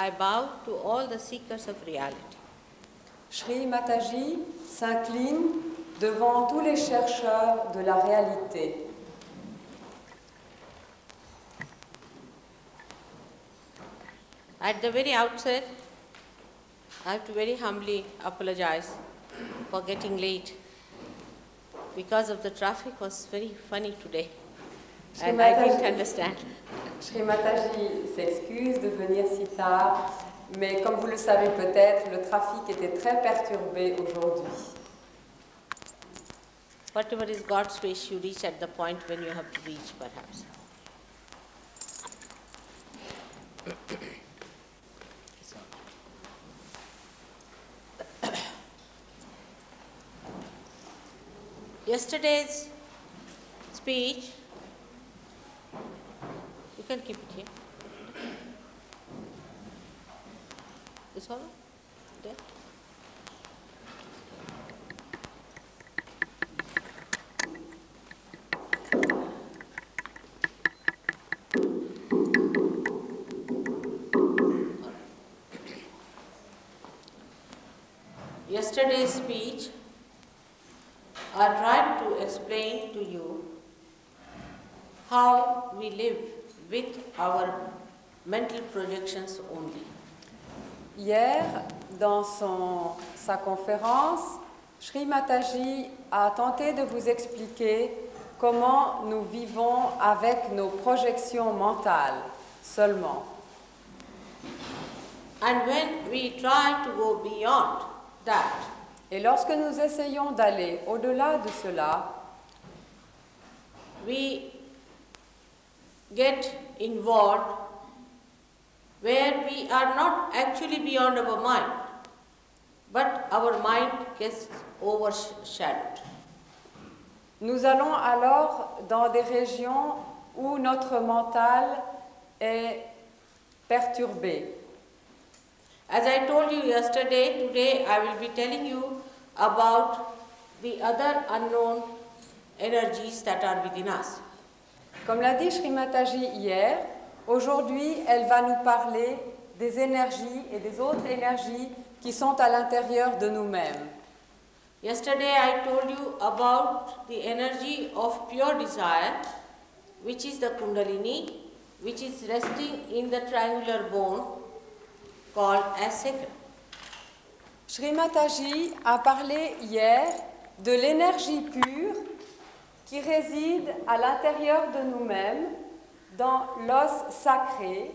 I bow to all the seekers of reality. Sri Mataji s'incline devant tous les chercheurs de la réalité. At the very outset, I have to very humbly apologize for getting late because of the traffic was very funny today and I didn't understand. Sri Mataji s'excuse de venir si tard, mais comme vous le savez peut-être, le trafic était très perturbé aujourd'hui. Whatever is God's wish, you reach at the point when you have to reach, perhaps. Yesterday's speech, you can keep it here. This all? There? Yesterday's speech, I tried to explain to you how we live with our mental projections only. Hier, dans sa conférence, Sri Mataji a tenté de vous expliquer comment nous vivons avec nos projections mentales seulement. And when we try to go beyond that, et lorsque nous essayons d'aller au-delà de cela, we get involved where we are not actually beyond our mind, but our mind gets overshadowed. Nous allons alors dans des régions où notre mental est perturbé. As I told you yesterday, today I will be telling you about the other unknown energies that are within us. Comme l'a dit Sri Mataji hier, aujourd'hui elle va nous parler des énergies et des autres énergies qui sont à l'intérieur de nous-mêmes. Yesterday I told you about the energy of pure desire, which is the Kundalini, which is resting in the triangular bone called as sacrum. Sri Mataji a parlé hier de l'énergie pure qui réside à l'intérieur de nous-mêmes, dans l'os sacré,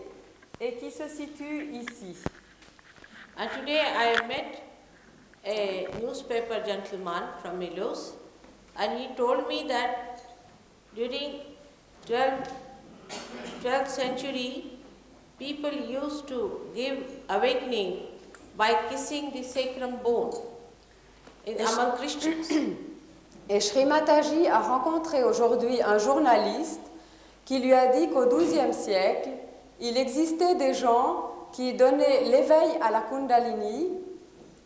et qui se situe ici. And today I met a newspaper gentleman from Milos, and he told me that during 12th century, people used to give awakening by kissing the sacrum bone among Christians. Et Sri Mataji a rencontré aujourd'hui un journaliste qui lui a dit qu'au XIIe siècle, il existait des gens qui donnaient l'éveil à la Kundalini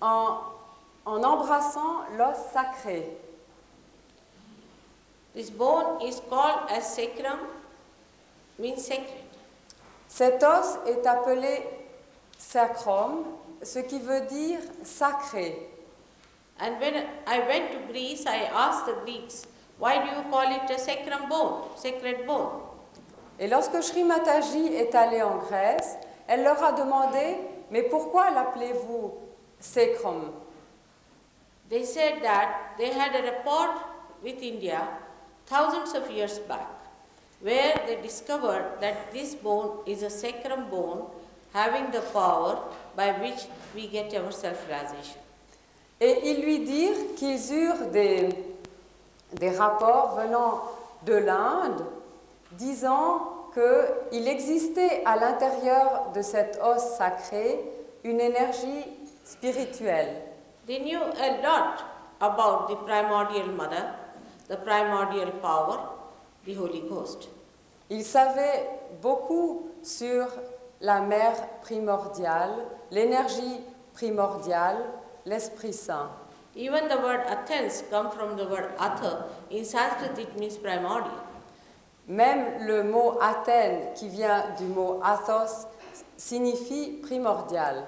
en embrassant l'os sacré. This bone is called as sacrum, means sacred. Cet os est appelé sacrum, ce qui veut dire sacré. And when I went to Greece, I asked the Greeks, why do you call it a sacrum bone, sacred bone? Et lorsque Sri Mataji est allée en Grèce, elle leur a demandé, mais pourquoi l'appelez-vous sacrum? They said that they had a report with India thousands of years back, where they discovered that this bone is a sacrum bone having the power by which we get our self-realization. Et ils lui dirent qu'ils eurent des rapports venant de l'Inde disant qu'il existait à l'intérieur de cet os sacré une énergie spirituelle. They knew a lot about the primordial mother, the primordial power, the Holy Ghost. Ils savaient beaucoup sur la mère primordiale, l'énergie primordiale, l'Esprit Saint. Even the word Athens comes from the word Atha. In Sanskrit it means primordial. Même le mot Athènes, qui vient du mot Athos, signifie primordial.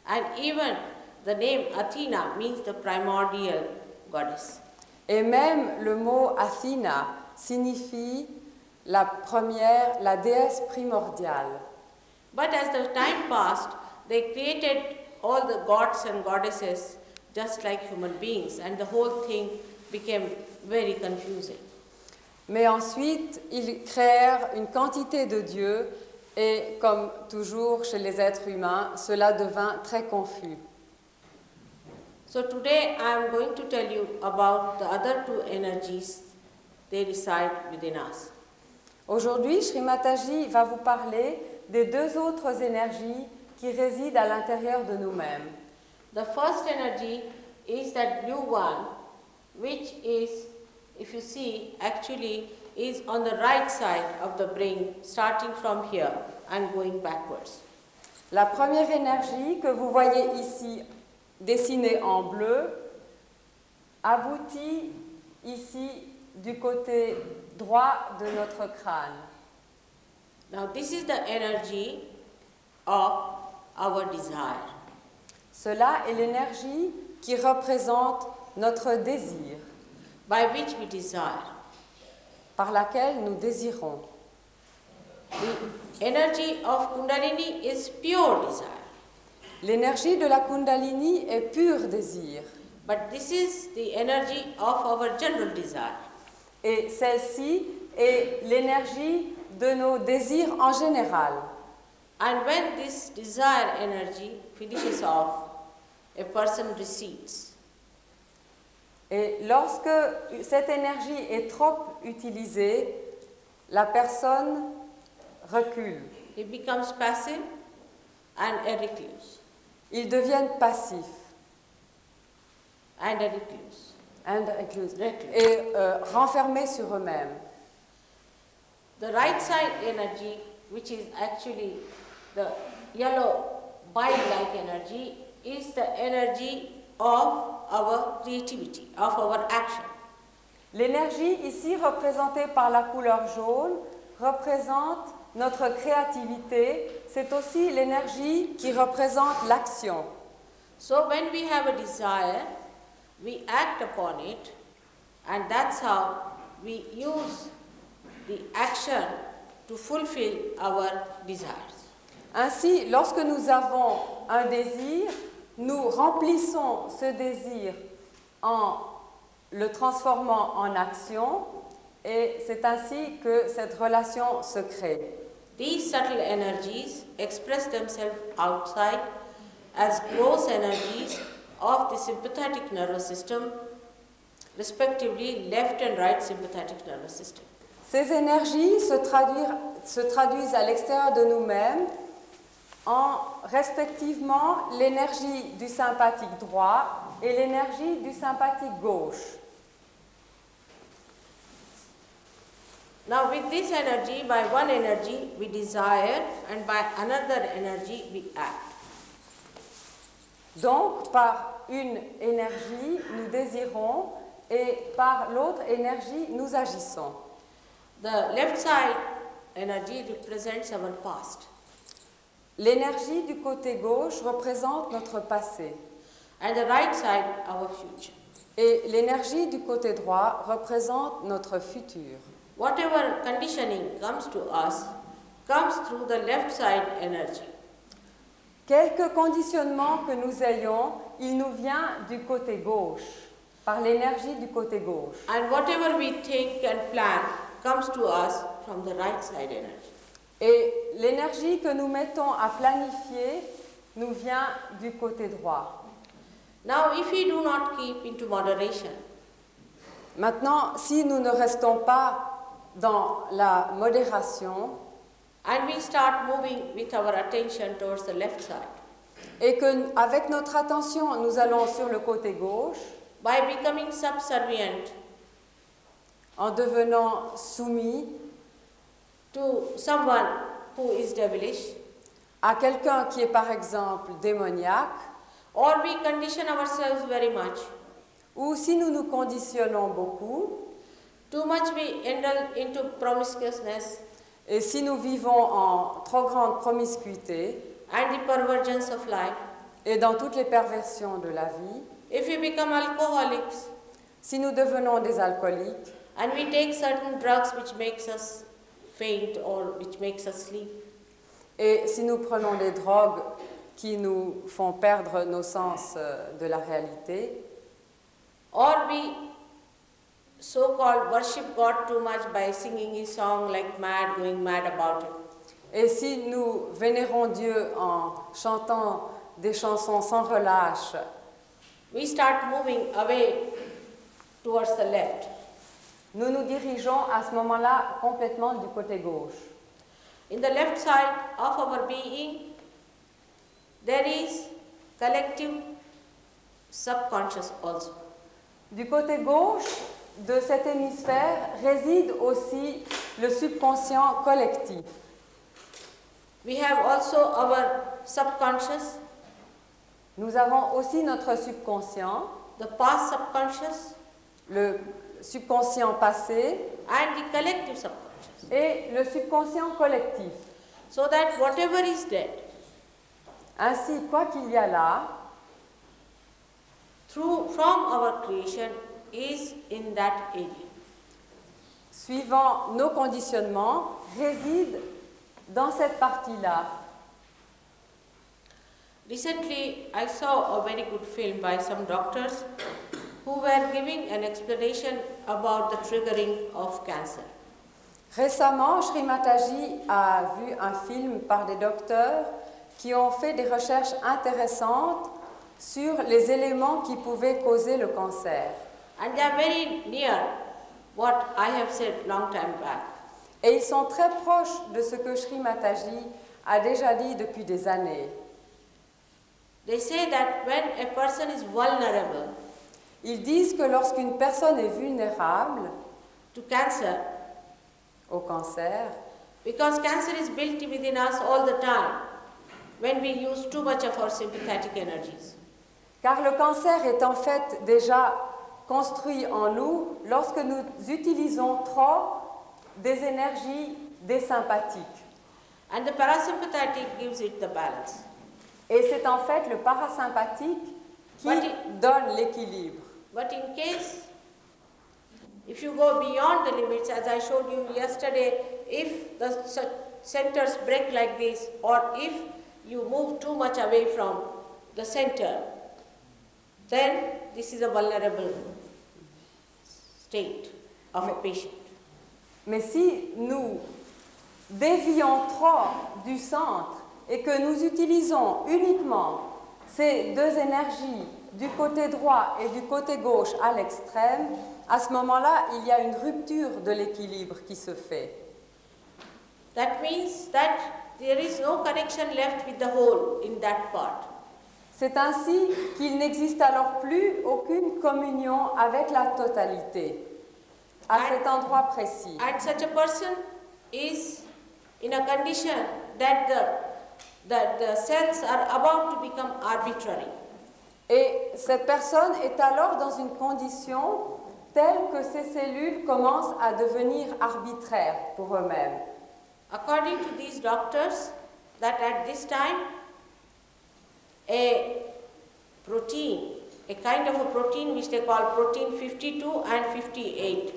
And even the name Athena means the primordial goddess. Et même le mot Athena signifie la première, la déesse primordiale. But as the time passed, they created all the gods and goddesses just like human beings, and the whole thing became very confusing. Mais ensuite, ils créèrent une quantité de dieux et, comme toujours chez les êtres humains, cela devint très confus. So today I am going to tell you about the other two energies. They reside within us. Aujourd'hui, Shri Mataji va vous parler des deux autres énergies qui résident à l'intérieur de nous-mêmes. The first energy is that blue one, which is, if you see, actually is on the right side of the brain, starting from here and going backwards. La première énergie que vous voyez ici dessinée en bleu aboutit ici du côté droit de notre crâne. Now this is the energy of our desire. Cela est l'énergie qui représente notre désir, By which we desire. par laquelle nous désirons. The energy of Kundalini is pure desire. L'énergie de la Kundalini est pur désir. But this is the energy of our general desire. Et celle-ci est l'énergie de nos désirs en général. And when this desire energy finishes off, a person recedes. Et lorsque cette énergie est trop utilisée, la personne recule. He becomes passive and a recluse. Ils deviennent passifs And a recluse. et renfermés sur eux-mêmes. The right side energy, which is actually the yellow bile-like energy, is the energy of our creativity, of our action. L'énergie ici représentée par la couleur jaune représente notre créativité. C'est aussi l'énergie qui représente l'action. So when we have a desire, we act upon it, and that's how we use the action to fulfill our desires. Ainsi, lorsque nous avons un désir, nous remplissons ce désir en le transformant en action, et c'est ainsi que cette relation se crée. These subtle energies express themselves outside as gross energies of the sympathetic nervous system, respectively left and right sympathetic nervous system. Ces énergies se traduisent à l'extérieur de nous-mêmes en respectivement l'énergie du sympathique droit et l'énergie du sympathique gauche. Now with this energy, by one energy we desire and by another energy we act. Donc, par une énergie, nous désirons et par l'autre énergie, nous agissons. The left side energy represents our past L'énergie du côté gauche représente notre passé and the right side our future. et l'énergie du côté droit représente notre futur. Whatever conditioning comes to us comes through the left side energy. Quelque conditionnement que nous ayons, il nous vient du côté gauche, par l'énergie du côté gauche. And whatever we think and plan comes to us from the right side energy. Et l'énergie que nous mettons à planifier nous vient du côté droit. Now, if we do not keep into moderation, Maintenant, si nous ne restons pas dans la modération and we start moving with our attention towards the left side, et qu'avec notre attention, nous allons sur le côté gauche, by becoming subservient en devenant soumis to someone who is devilish, à quelqu'un qui est par exemple démoniaque, or we condition ourselves very much, ou si nous nous conditionnons beaucoup, too much we indulge into promiscuousness, Et si nous vivons en trop grande promiscuité and the perversions of life, et dans toutes les perversions de la vie, if we become alcoholics si nous devenons des alcooliques and we take certain drugs which makes us faint or which makes us sleep, et si nous prenons des drogues qui nous font perdre nos sens de la réalité, or we so-called worship God too much by singing His song like mad, going mad about it, et si nous vénérons Dieu en chantant des chansons sans relâche, we start moving away towards the left. nous nous dirigeons à ce moment-là complètement du côté gauche. In the left side of our being, there is collective subconscious also. Du côté gauche de cet hémisphère réside aussi le subconscient collectif. We have also our subconscious, Nous avons aussi notre subconscient, the past subconscious, le subconscient passé and the collective subconscious. et le subconscient collectif. So that whatever is dead, Ainsi, quoi qu'il y a là, from our creation, is in that area. suivant nos conditionnements, réside dans cette partie-là. Recently, I saw a very good film by some doctors who were giving an explanation about the triggering of cancer. Récemment, Sri Mataji a vu un film par des docteurs qui ont fait des recherches intéressantes sur les éléments qui pouvaient causer le cancer. And they are very near what I have said long time back. Et ils sont très proches de ce que Sri Mataji a déjà dit depuis des années. They say that when a person is vulnerable Ils disent que lorsqu'une personne est vulnérable to cancer, au cancer, because cancer is built within us all the time when we use too much of our sympathetic energies. car le cancer est en fait déjà construit en nous lorsque nous utilisons trop des énergies des sympathiques. And the parasympathetic gives it the balance. Et c'est en fait le parasympathique qui donne l'équilibre. But in case, if you go beyond the limits, as I showed you yesterday, if the centers break like this, or if you move too much away from the center, then this is a vulnerable state of a patient. Mais si nous dévions trop du centre et que nous utilisons uniquement ces deux énergies du côté droit et du côté gauche à l'extrême, à ce moment-là, il y a une rupture de l'équilibre qui se fait. That means that there is no connection left with the whole in that part. C'est ainsi qu'il n'existe alors plus aucune communion avec la totalité à cet endroit précis. And such a person is in a condition that the cells are about to become arbitrary. Et cette personne est alors dans une condition telle que ces cellules commencent à devenir arbitraires pour eux-mêmes. According to these doctors, that at this time, a protein, a kind of a protein which they call protein 52 and 58,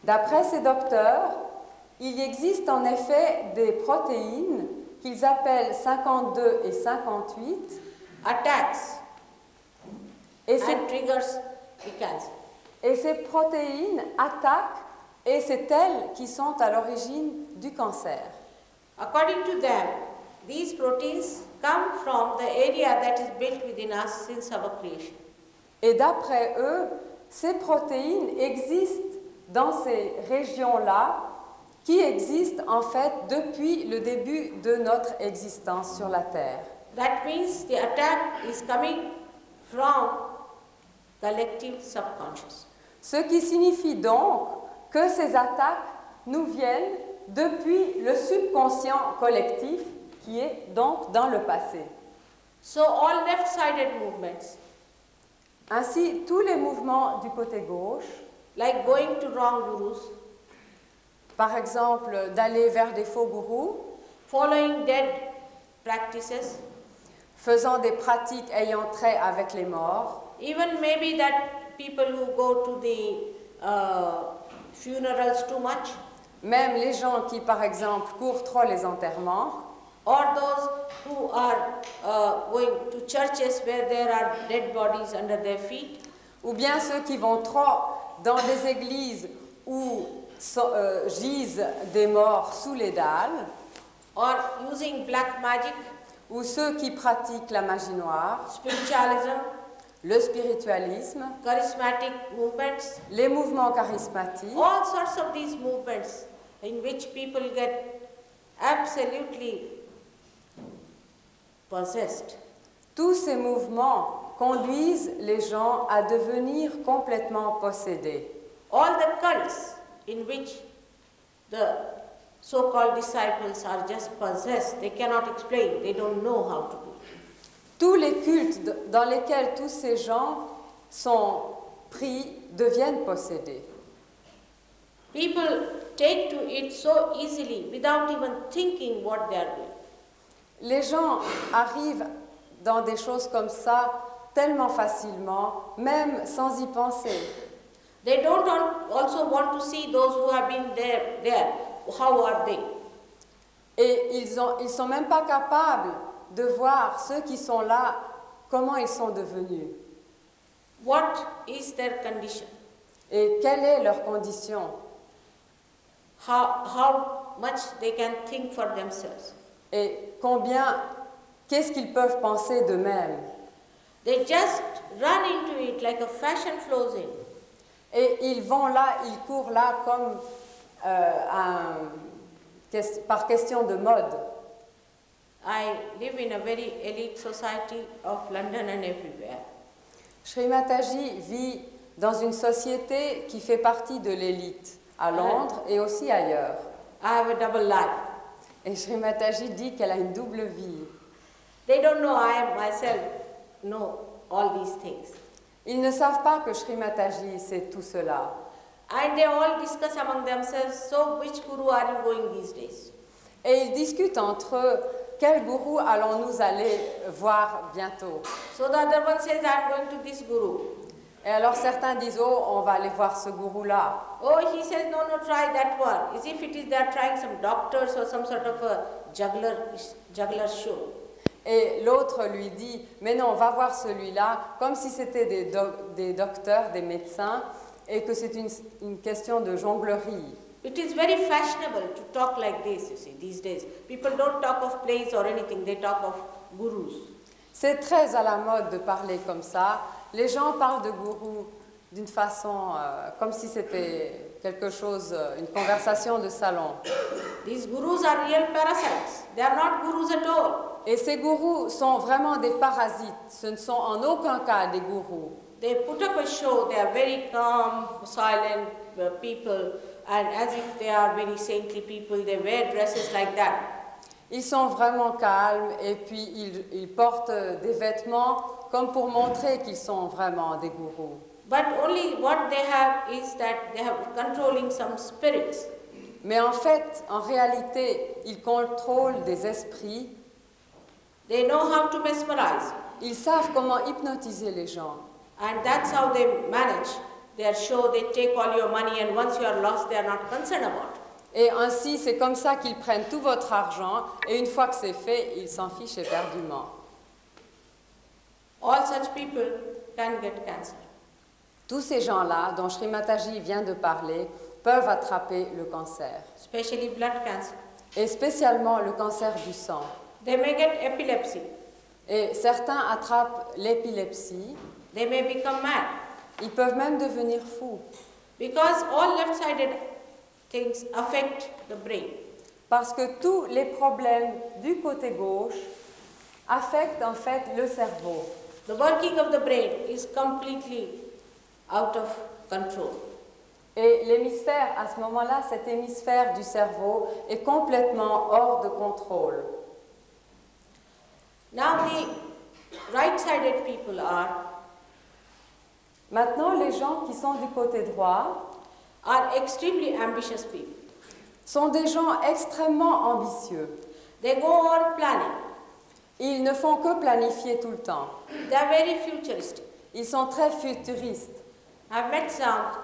D'après ces docteurs, il existe en effet des protéines qu'ils appellent 52 et 58 attacks et and triggers the cancer. ces protéines attaquent et c'est elles qui sont à l'origine du cancer. According to them, these proteins come from the area that is built within us since our creation. Et d'après eux, ces protéines existent dans ces régions-là qui existent en fait depuis le début de notre existence sur la Terre. That means the attack is coming from collective subconscious. Ce qui signifie donc que ces attaques nous viennent depuis le subconscient collectif qui est donc dans le passé. So all left-sided movements, Ainsi, tous les mouvements du côté gauche, like going to wrong gurus, par exemple d'aller vers des faux gourous, following dead practices, faisant des pratiques ayant trait avec les morts, even maybe that people who go to the funerals too much, même les gens qui, par exemple, courent trop les enterrements, or those who are going to churches where there are dead bodies under their feet, ou bien ceux qui vont trop dans des églises où gisent des morts sous les dalles, or using black magic, ou ceux qui pratiquent la magie noire, spiritualism, le spiritualisme, charismatic movements, les mouvements charismatiques, all sorts of these movements in which people get absolutely possessed. tous ces mouvements conduisent les gens à devenir complètement possédés. All the cults in which the so-called disciples are just possessed, they cannot explain, they don't know how to do it. Tous les cultes dans lesquels tous ces gens sont pris deviennent possédés. People take to it so easily without even thinking what they are doing. Les gens arrivent dans des choses comme ça tellement facilement, même sans y penser. They don't also want to see those who have been there. How are they? Et ils sont même pas capables de voir ceux qui sont là, comment ils sont devenus. What is their condition? Et quelle est leur condition? How much they can think for themselves. Et qu'est-ce qu'ils peuvent penser d'eux-mêmes? They just run into it like a fashion flows in. Et ils vont là, ils courent là comme par question de mode. I live in a very elite society of London and everywhere. Sri Mataji vit dans une société qui fait partie de l'élite, à Londres et aussi ailleurs. I have a double life. Et Sri Mataji dit qu'elle a une double vie. They don't know I myself know all these things. Ils ne savent pas que Sri Mataji sait tout cela. And they all discuss among themselves, so which guru are you going these days? Et ils discutent entre eux, quel gourou allons-nous aller voir bientôt? So the other one says, I'm going to this guru. Et alors certains disent, oh, on va aller voir ce gourou-là. Oh, he says, no, try that one. As if it is they are trying some doctors or some sort of a juggler show. Et l'autre lui dit, mais non, va voir celui-là, comme si c'était des docteurs, des médecins, et que c'est une question de jonglerie. It is very fashionable to talk like this, you see, these days. People don't talk of plays or anything, they talk of gurus. C'est très à la mode de parler comme ça. Les gens parlent de gourous d'une façon comme si c'était quelque chose, une conversation de salon. These gurus are real parasites. They are not gurus at all. Et ces gourous sont vraiment des parasites. Ce ne sont en aucun cas des gourous. They put up a show, they are very calm, silent people, and as if they are very saintly people, they wear dresses like that. Ils sont vraiment calmes et puis ils portent des vêtements comme pour montrer qu'ils sont vraiment des gourous. But only what they have is that they have controlling some spirits. Mais en fait, en réalité, ils contrôlent des esprits. They know how to mesmerize. Ils savent comment hypnotiser les gens. And that's how they manage their show. They take all your money and once you are lost, they are not concerned about it. Et ainsi, c'est comme ça qu'ils prennent tout votre argent et une fois que c'est fait, ils s'en fichent éperdument. All such people can get cancer. Tous ces gens-là, dont Sri Mataji vient de parler, peuvent attraper le cancer. Especially blood cancer. Et spécialement le cancer du sang. They may get epilepsy. Et certains attrapent l'épilepsie. They may become mad. Ils peuvent même devenir fous. Because all left-sided things affect the brain. Parce que tous les problèmes du côté gauche affectent en fait le cerveau. The working of the brain is completely out of control. Et l'hémisphère, à ce moment-là, cet hémisphère du cerveau est complètement hors de contrôle. Now the right-sided people are Maintenant, les gens qui sont du côté droit extremely ambitious people. sont des gens extrêmement ambitieux. They go on planning. Ils ne font que planifier tout le temps. They are very futuristic. Ils sont très futuristes. I've met some.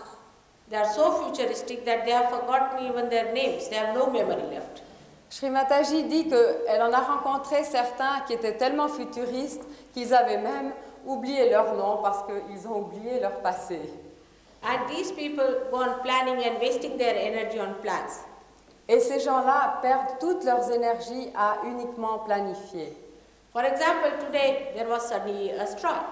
They are so futuristic that they have forgotten even their names. They have no memory left. Srimataji dit qu'elle en a rencontré certains qui étaient tellement futuristes qu'ils avaient même oublié leur nom parce qu'ils ont oublié leur passé. And these people go on planning and wasting their energy on plans. Et ces gens-là perdent toutes leurs énergies à uniquement planifier. For example, today there was suddenly a strike.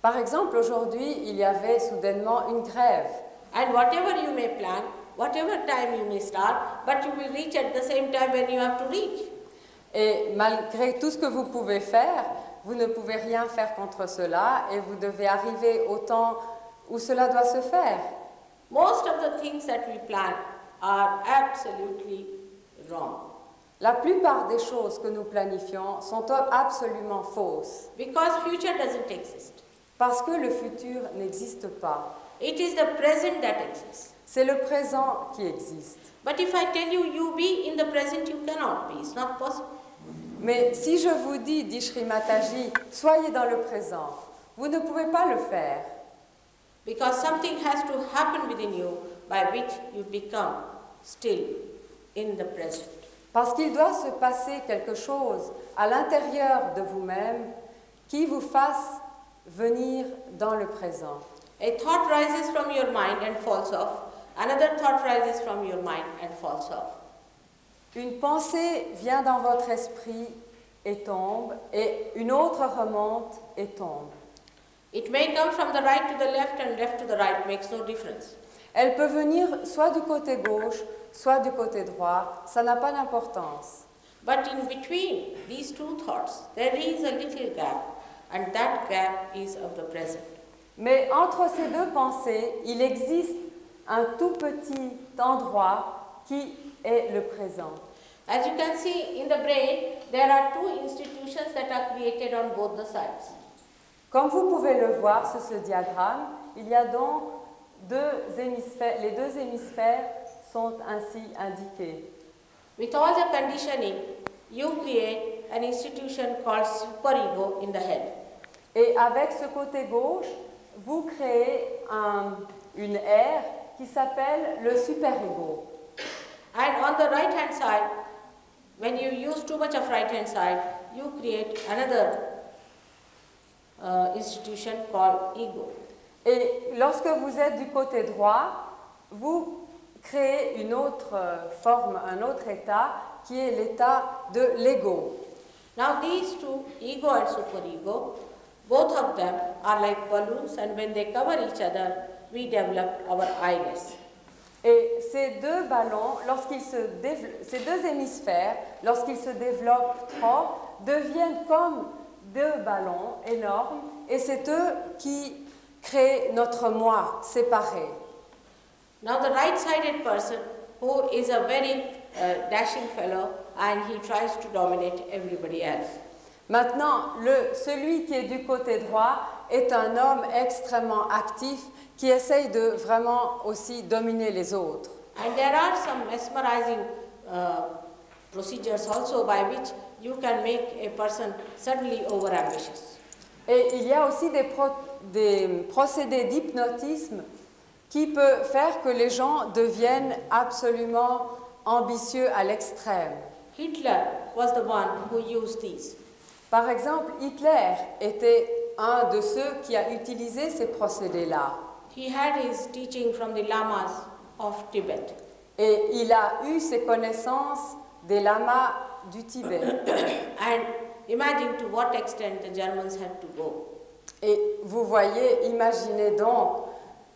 Par exemple, aujourd'hui, il y avait soudainement une grève. And whatever you may plan, whatever time you may start, but you will reach at the same time when you have to reach. Et malgré tout ce que vous pouvez faire, vous ne pouvez rien faire contre cela et vous devez arriver au temps où cela doit se faire. Most of the things that we plan are absolutely wrong. La plupart des choses que nous planifions sont absolument fausses Because future doesn't exist. parce que le futur n'existe pas. It is the present that exists. C'est le présent qui existe. But if I tell you, you be in the present, you cannot be. It's not possible. Mais si je vous dis, dit Shri Mataji, soyez dans le présent, vous ne pouvez pas le faire. Because something has to happen within you by which you become still in the present. Parce qu'il doit se passer quelque chose à l'intérieur de vous-même qui vous fasse venir dans le présent. A thought rises from your mind and falls off. Another thought rises from your mind and falls off. Une pensée vient dans votre esprit et tombe, et une autre remonte et tombe. It may come from the right to the left and left to the right, makes no difference. Elle peut venir soit du côté gauche, soit du côté droit, ça n'a pas d'importance. But in between these two thoughts, there is a little gap, and that gap is of the present. Mais entre ces deux pensées, il existe un tout petit endroit qui est le présent. As you can see in the brain, there are two institutions that are created on both the sides. Comme vous pouvez le voir sur ce diagramme, il y a donc deux hémisphères, les deux hémisphères sont ainsi indiqués. With all the conditioning, you create an institution called superego in the head. Et avec ce côté gauche, vous créez une aire qui s'appelle le super-ego. And on the right hand side, when you use too much of right hand side, you create another institution called ego. Et lorsque vous êtes du côté droit, vous créez une autre forme, un autre état qui est l'état de l'ego. Now these two, ego and superego, both of them are like balloons, and when they cover each other, we develop our I-ness. Et ces deux ballons, ces deux hémisphères, lorsqu'ils se développent trop, deviennent comme deux ballons énormes, et c'est eux qui créent notre moi séparé. Now the right-sided person, who is a very dashing fellow, and he tries to dominate everybody else. Maintenant, celui qui est du côté droit est un homme extrêmement actif qui essaye de vraiment aussi dominer les autres. And there are some mesmerizing procedures also by which you can make a person suddenly overambitious. Et il y a aussi des procédés d'hypnotisme qui peuvent faire que les gens deviennent absolument ambitieux à l'extrême. Hitler was the one who used these. Par exemple, Hitler était un de ceux qui a utilisé ces procédés-là. He had his teaching from the lamas of Tibet. Et il a eu ses connaissances des lamas du Tibet. And imagine to what extent the Germans had to go. Et vous voyez, imaginez donc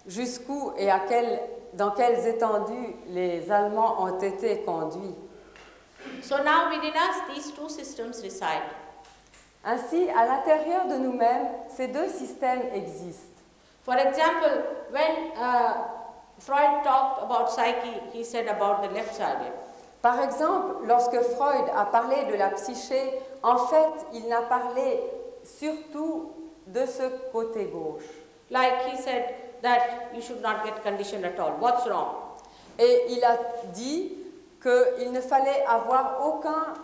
jusqu'où et dans quelles étendues les Allemands ont été conduits. So now within us, these two systems reside. Ainsi, à l'intérieur de nous-mêmes, ces deux systèmes existent. For example, when Freud talked about psyche, he said about the left-sided. Par exemple, lorsque Freud a parlé de la psyché, en fait, il n'a parlé surtout de ce côté gauche. Like he said that you should not get conditioned at all. What's wrong? Et il a dit qu'il ne fallait avoir aucun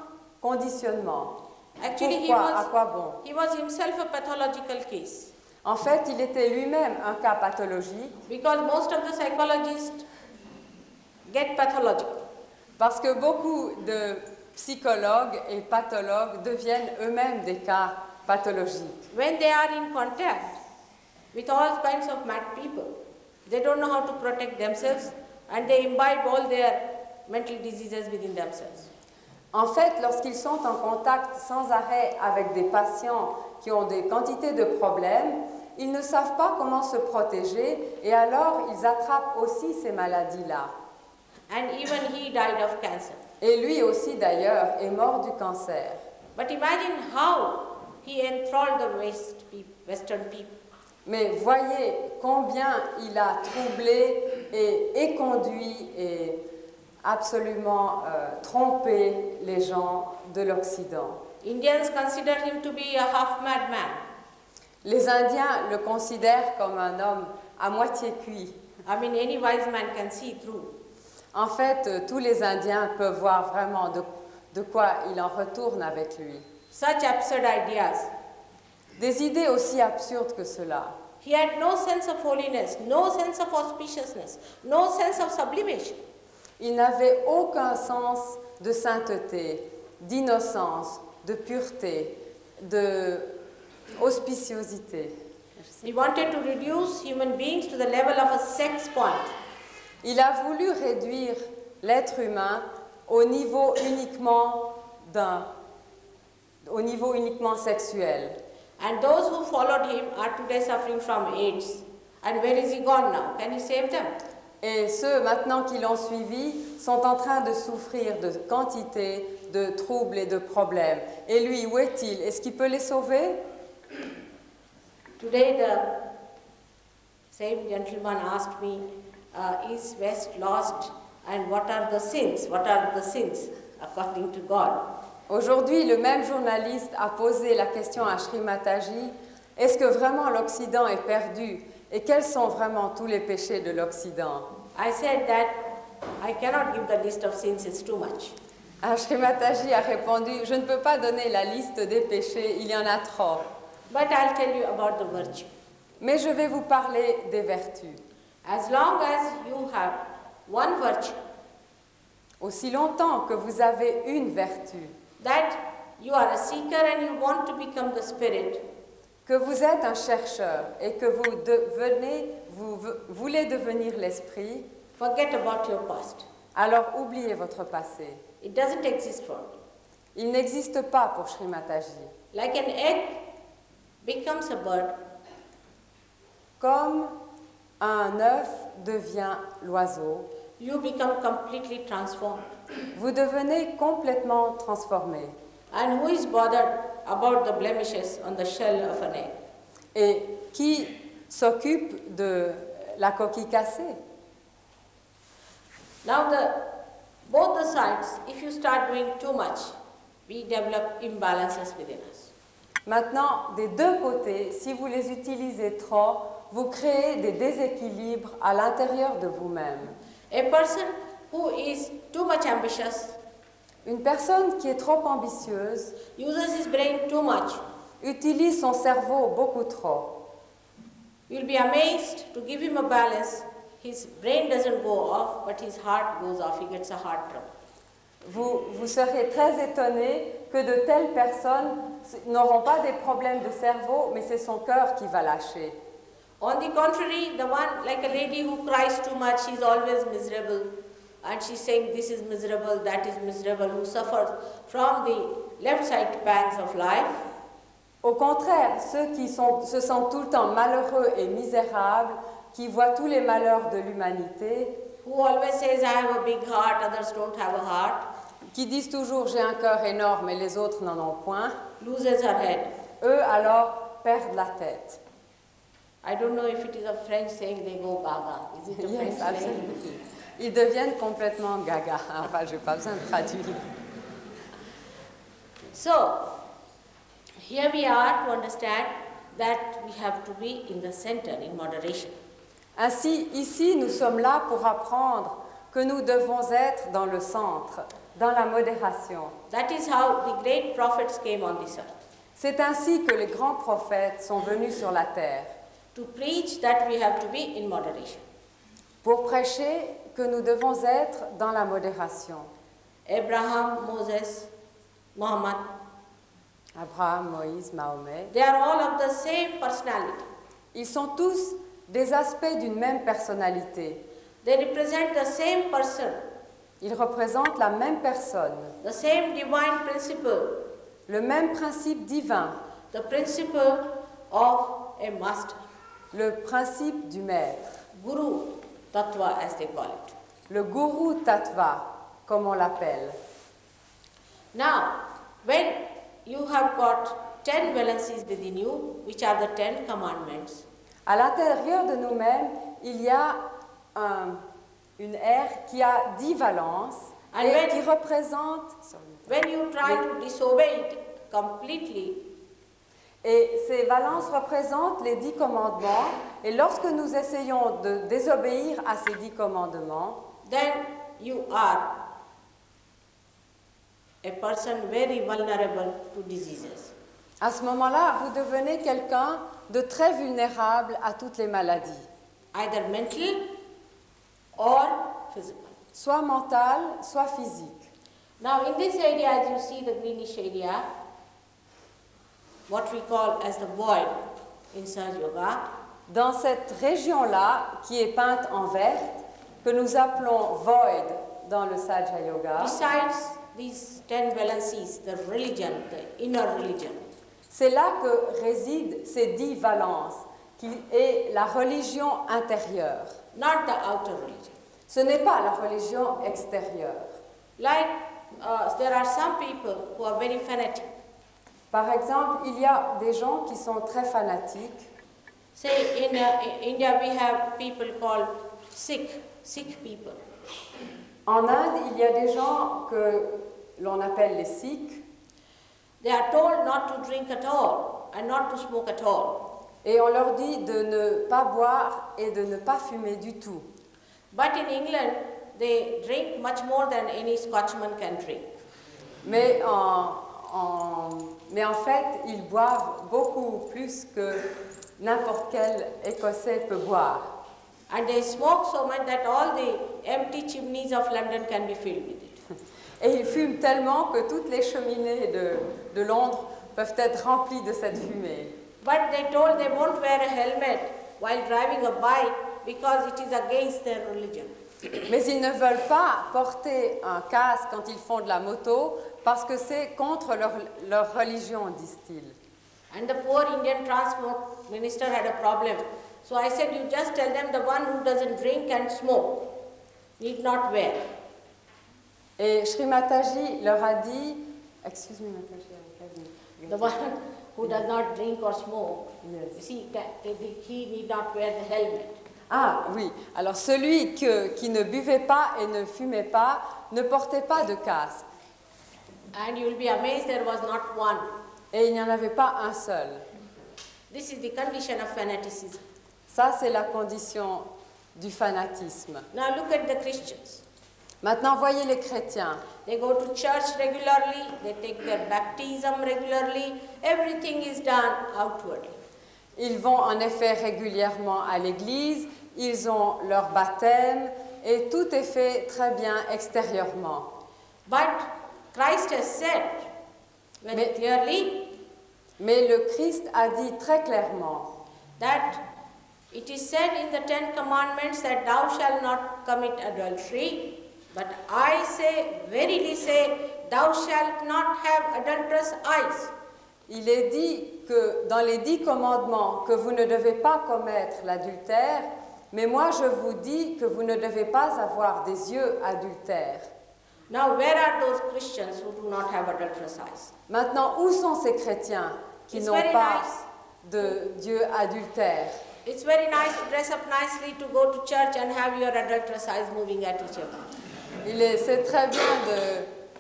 conditionnement. Actually, Pourquoi? À quoi bon? he was himself a pathological case En fait, il était lui-même un cas pathologique because most of the psychologists get pathological. parce que beaucoup de psychologues et pathologues deviennent eux-mêmes des cas pathologiques. When they are in contact with all kinds of mad people, they don't know how to protect themselves and they imbibe all their mental diseases within themselves. En fait, lorsqu'ils sont en contact sans arrêt avec des patients qui ont des quantités de problèmes, ils ne savent pas comment se protéger et alors ils attrapent aussi ces maladies-là. And even he died of cancer. Et lui aussi d'ailleurs est mort du cancer. But imagine how he enthralled the Western people. Mais voyez combien il a troublé et éconduit et absolument trompé les gens de l'Occident. Indians consider him to be a half-mad man. Les Indiens le considèrent comme un homme à moitié cuit. I mean, any wise man can see through. En fait, tous les Indiens peuvent voir vraiment de quoi il en retourne avec lui. Such absurd ideas. Des idées aussi absurdes que cela. He had no sense of holiness, no sense of auspiciousness, no sense of sublimation. Il n'avait aucun sens de sainteté, d'innocence, de pureté, de auspiciosité. He wanted to reduce human beings to the level of a sex point. Il a voulu réduire l'être humain au niveau uniquement sexuel. And those who followed him are today suffering from AIDS. And where is he gone now? Can he save them? Et ceux maintenant qui l'ont suivi sont en train de souffrir de quantité de troubles et de problèmes. Et lui, où est-il? Est-ce qu'il peut les sauver? Today the same gentleman asked me, is West lost and what are the sins? What are the sins according to God? Aujourd'hui, le même journaliste a posé la question à Sri Mataji, est-ce que vraiment l'Occident est perdu? Et quels sont vraiment tous les péchés de l'Occident? I said that I cannot give the list of sins, it's too much. Sri Mataji a répondu, je ne peux pas donner la liste des péchés, il y en a trop. But I'll tell you about the virtue. Mais je vais vous parler des vertus. As long as you have one virtue, Aussi longtemps que vous avez une vertu, that you are a seeker and you want to become the spirit, que vous êtes un chercheur et que vous voulez devenir l'esprit, forget about your past. alors oubliez votre passé. It doesn't exist for me. Il n'existe pas pour Sri Mataji. Like an egg becomes a bird, Comme un œuf devient l'oiseau, you become completely transformed. vous devenez complètement transformé. And who is bothered about the blemishes on the shell of an egg? Et qui s'occupe de la coquille cassée? Now, both the sides, if you start doing too much, we develop imbalances within us. Maintenant, des deux côtés, si vous les utilisez trop, vous créez des déséquilibres à l'intérieur de vous-même. A person who is too much ambitious Une personne qui est trop ambitieuse uses his brain too much. utilise son cerveau beaucoup trop. You'll be amazed to give him a balance. His brain doesn't go off, but his heart goes off. He gets a heart trouble. Vous serez très étonné que de telles personnes n'auront pas des problèmes de cerveau, mais c'est son cœur qui va lâcher. On the contrary, the one, like a lady who cries too much, she's always miserable. And she's saying this is miserable, that is miserable, who suffers from the left side pangs of life. Au contraire, ceux qui se sentent tout le temps malheureux et misérables, qui voient tous les malheurs de l'humanité, Who always says, I have a big heart, others don't have a heart, qui disent toujours j'ai un cœur énorme et les autres n'en ont point, loses her head. eux alors perdent la tête. I don't know if it is a French saying they go gaga. Is it a Yes, French saying? absolutely. Ils deviennent complètement gaga. Enfin, je n'ai pas besoin de traduire. So, here we are to understand that we have to be in the center, in moderation. Ainsi, ici, nous sommes là pour apprendre que que nous devons être dans le centre, dans la modération. That is how the great prophets came on this earth. C'est ainsi que les grands prophètes sont venus sur la terre, To preach that we have to be in moderation. pour prêcher que nous devons être dans la modération. Abraham, Moses, Muhammad, Abraham, Moïse, Mahomet, they are all of the same personality. ils sont tous des aspects d'une même personnalité. They represent the same person, Ils représentent la même personne, the same divine principle, le même principe divin, the principle of a master, le principe du maître, Guru Tattva as they call it. le Guru Tattva, comme on l'appelle. Now, when you have got 10 valencies within you, which are the 10 commandments, À l'intérieur de nous-mêmes, il y a une ère qui a 10 valences et qui représente... when you try to disobey it completely, Et ces valences représentent les 10 commandements. Et lorsque nous essayons de désobéir à ces 10 commandements, then you are a person very vulnerable to diseases. à ce moment-là, vous devenez quelqu'un de très vulnérable à toutes les maladies, Either mental or physical. soit mentales, soit physiques. Now in this area, as you see the greenish area, what we call as the void in Sahaja Yoga, Dans cette région-là, qui est peinte en verte, que nous appelons void dans le Sahaja Yoga, besides these 10 valencies, the religion, the inner religion, c'est là que résident ces 10 valences, qui est la religion intérieure. not the outer religion. Ce n'est pas la religion extérieure. Like there are some people who are very fanatic. Par exemple, il y a des gens qui sont très fanatiques. Say in India we have people called Sikh people. En Inde, il y a des gens que l'on appelle les Sikhs, They are told not to drink at all and not to smoke at all. et on leur dit de ne pas boire et de ne pas fumer du tout. But in England, they drink much more than any Scotchman can drink. Mais en fait, ils boivent beaucoup plus que n'importe quel Écossais peut boire. And they smoke so much that all the empty chimneys of London can be filled with it. Et ils fument tellement que toutes les cheminées de Londres peuvent être remplies de cette fumée. But they told they won't wear a helmet while driving a bike because it is against their religion. Mais ils ne veulent pas porter un casque quand ils font de la moto parce que c'est contre leur religion, disent-ils. And the poor Indian transport minister had a problem. So I said, you just tell them the one who doesn't drink and smoke need not wear. Et Sri Mataji leur a dit, excuse me Mataji, The one who does not drink or smoke, Yes. you see, he need not wear the helmet. Ah oui, alors celui qui ne buvait pas et ne fumait pas ne portait pas de casque. And you will be amazed there was not one. Et il n'y en avait pas un seul. This is the condition of fanaticism. Ça, c'est la condition du fanatisme. Now look at the Christians. Maintenant, voyez les chrétiens. They go to church regularly, they take their baptism regularly, everything is done outwardly. Ils vont en effet régulièrement à l'église, ils ont leur baptême et tout est fait très bien extérieurement. But Christ has said very clearly Mais le Christ a dit très clairement that it is said in the 10 commandments that thou shalt not commit adultery, but I say, verily say, thou shalt not have adulterous eyes. il est dit que dans les 10 commandements que vous ne devez pas commettre l'adultère, mais moi je vous dis que vous ne devez pas avoir des yeux adultères. Now where are those Christians who do not have adulterous eyes? Maintenant, où sont ces chrétiens qui It's n'ont very pas nice. de Dieu adultère? It's very nice to dress up nicely, to go to church and have your adulterous eyes moving at each other. C'est très bien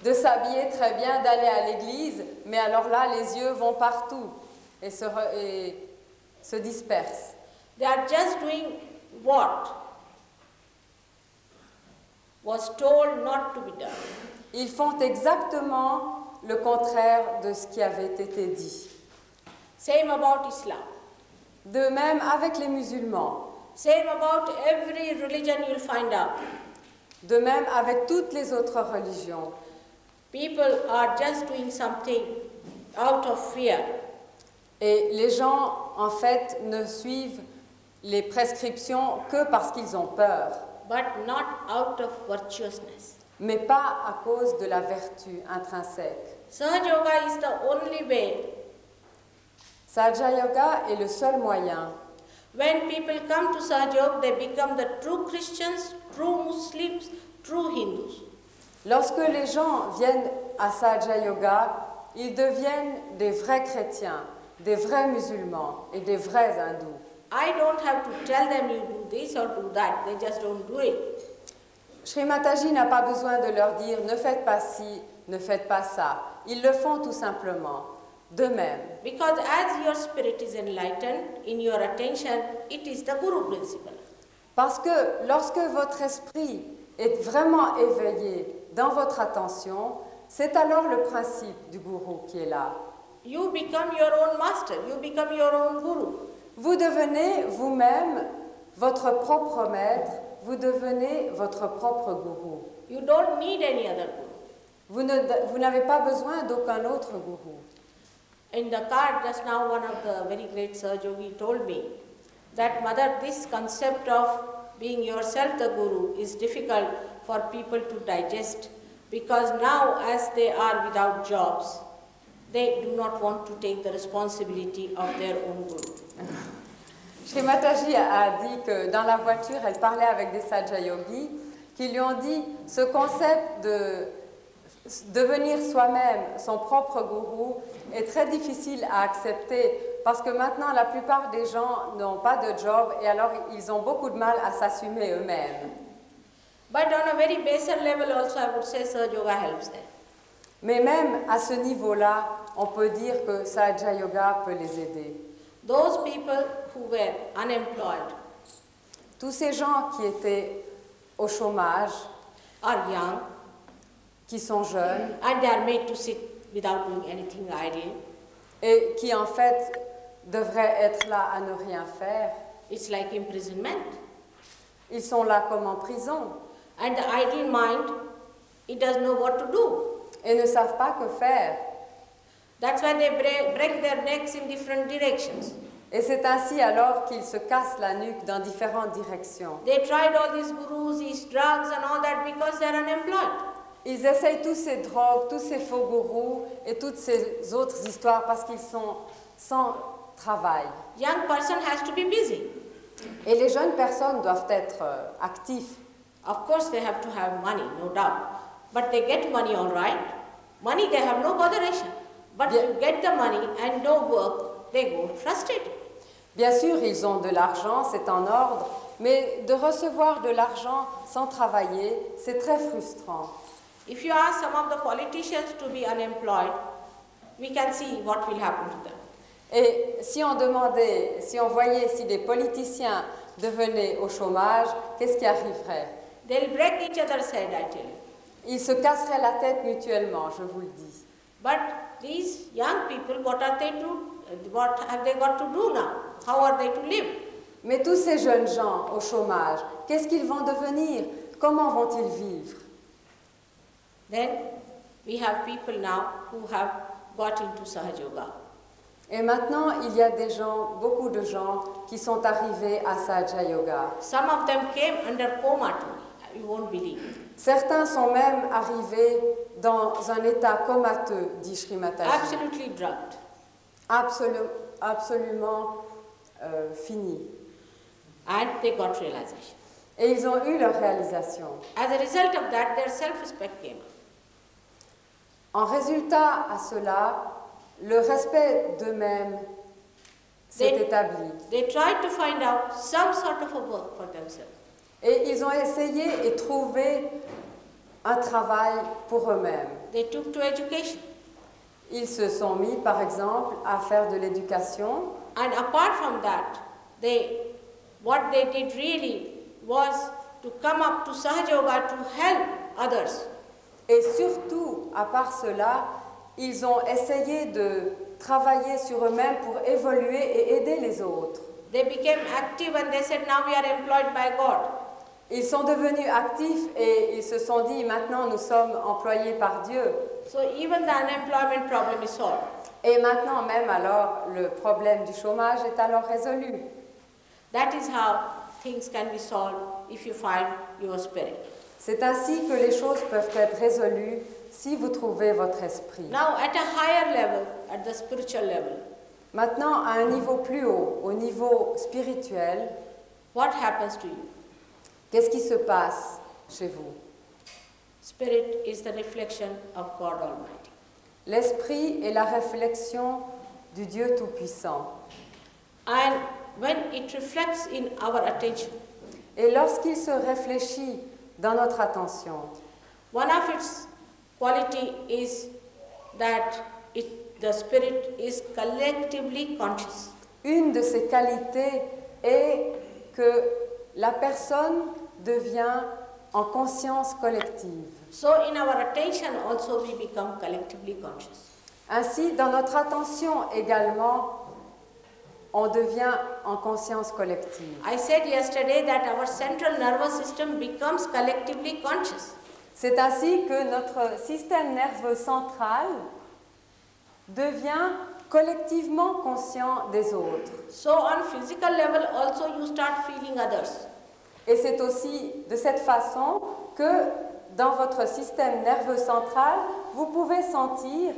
de s'habiller très bien, d'aller à l'église, mais alors là, les yeux vont partout et se dispersent. They are just doing what? was told not to be done. Ils font exactement le contraire de ce qui avait été dit. Same about Islam. De même avec les musulmans. Same about every religion you'll find out. De même avec toutes les autres religions. People are just doing something out of fear. Et les gens, en fait, ne suivent les prescriptions que parce qu'ils ont peur, But not out of virtuousness. mais pas à cause de la vertu intrinsèque. Sahaja Yoga is the only way. Sahaja Yoga est le seul moyen. When people come to Sahaja Yoga, they become the true Christians, true Muslims, true Hindus. Lorsque les gens viennent à Sahaja Yoga, ils deviennent des vrais chrétiens, des vrais musulmans et des vrais hindous. I don't have to tell them you do this or do that, they just don't do it. Sri Mataji n'a pas besoin de leur dire ne faites pas ci, ne faites pas ça. Ils le font tout simplement, d'eux-mêmes. Because as your spirit is enlightened in your attention, it is the Guru principle. Parce que lorsque votre esprit est vraiment éveillé dans votre attention, c'est alors le principe du gourou qui est là. You become your own master, you become your own Guru. Vous devenez vous-même votre propre maître, vous devenez votre propre gourou. You don't need any other Guru. Vous n'avez pas besoin d'aucun autre gourou. In the car just now, one of the very great Sahaja Yogi told me that, Mother, this concept of being yourself the Guru is difficult for people to digest because now as they are without jobs, they do not want to take the responsibility of their own Guru. Sri Mataji a dit que dans la voiture, elle parlait avec des Sahaja Yogis qui lui ont dit ce concept de devenir soi-même son propre gourou est très difficile à accepter parce que maintenant la plupart des gens n'ont pas de job et alors ils ont beaucoup de mal à s'assumer eux-mêmes. But on a very baser level also, I would say Sahaja Yoga helps them. Mais même à ce niveau-là, on peut dire que Sahaja Yoga peut les aider. Those people who were unemployed, Tous ces gens qui étaient au chômage, are young, qui sont jeunes and they are made to sit without doing anything idle. et qui en fait devraient être là à ne rien faire, It's like imprisonment. ils sont là comme en prison And the idle mind, it doesn't know what to do. et ne savent pas que faire. That's why they break their necks in different directions. Et c'est ainsi alors qu'ils se cassent la nuque dans différentes directions. They tried all these gurus, these drugs and all that because they're unemployed. Ils essayent tous ces drogues, tous ces faux gourous et toutes ces autres histoires parce qu'ils sont sans travail. Young person has to be busy. Et les jeunes personnes doivent être actifs. Of course they have to have money, no doubt. But they get money all right. Money they have no botheration. But Yeah. you get the money and no work, they go frustrated. Bien sûr, ils ont de l'argent, c'est en ordre, mais de recevoir de l'argent sans travailler, c'est très frustrant. If you ask some of the politicians to be unemployed, we can see what will happen to them. Et si on demandait, si on voyait si des politiciens devenaient au chômage, qu'est-ce qui arriverait? They'll break each other's head, I tell you. Ils se casseraient la tête mutuellement, je vous le dis. But these young people, what have they got to do now? How are they to live? Mais tous ces jeunes gens au chômage, qu'est-ce qu'ils vont devenir? Comment vont-ils vivre? Then we have people now who have got into Sahaja Yoga. Et maintenant, il y a des gens, beaucoup de gens qui sont arrivés à Sahaja Yoga. Some of them came under coma to me, you won't believe. Certains sont même arrivés dans un état comateux, dit Sri Mataji. Absolutely drugged. Absolument fini. And they got realization. Et ils ont eu leur réalisation. As a result of that, their self-respect came. En résultat à cela, le respect d'eux-mêmes s'est établi. They tried to find out some sort of a work for themselves. Et ils ont essayé et trouvé un travail pour eux-mêmes. They took to education. Ils se sont mis, par exemple, à faire de l'éducation. And apart from that, what they did really was to come up to Sahaja Yoga to help others. Et surtout, à part cela, ils ont essayé de travailler sur eux-mêmes pour évoluer et aider les autres. They became active and they said, now we are employed by God. Ils sont devenus actifs et ils se sont dit, maintenant nous sommes employés par Dieu. So even the unemployment problem is solved. Et maintenant même alors, le problème du chômage est alors résolu. That is how things can be solved if you find your spirit. C'est ainsi que les choses peuvent être résolues si vous trouvez votre esprit. Now at a higher level, at the spiritual level, Maintenant, à un niveau plus haut, au niveau spirituel, what happens to you? qu'est-ce qui se passe chez vous? Spirit is the reflection of God Almighty. L'esprit est la réflexion du Dieu Tout-Puissant. And when it reflects in our attention, Et lorsqu'il se réfléchit dans notre attention, one of its quality is that the spirit is collectively conscious. une de ses qualités est que la personne devient en conscience collective. So in our attention also we become collectively conscious. Ainsi, dans notre attention également, on devient en conscience collective. I said yesterday that our central nervous system becomes collectively conscious. C'est ainsi que notre système nerveux central devient collectivement conscient des autres. So on physical level also you start feeling others. Et c'est aussi de cette façon que dans votre système nerveux central, vous pouvez sentir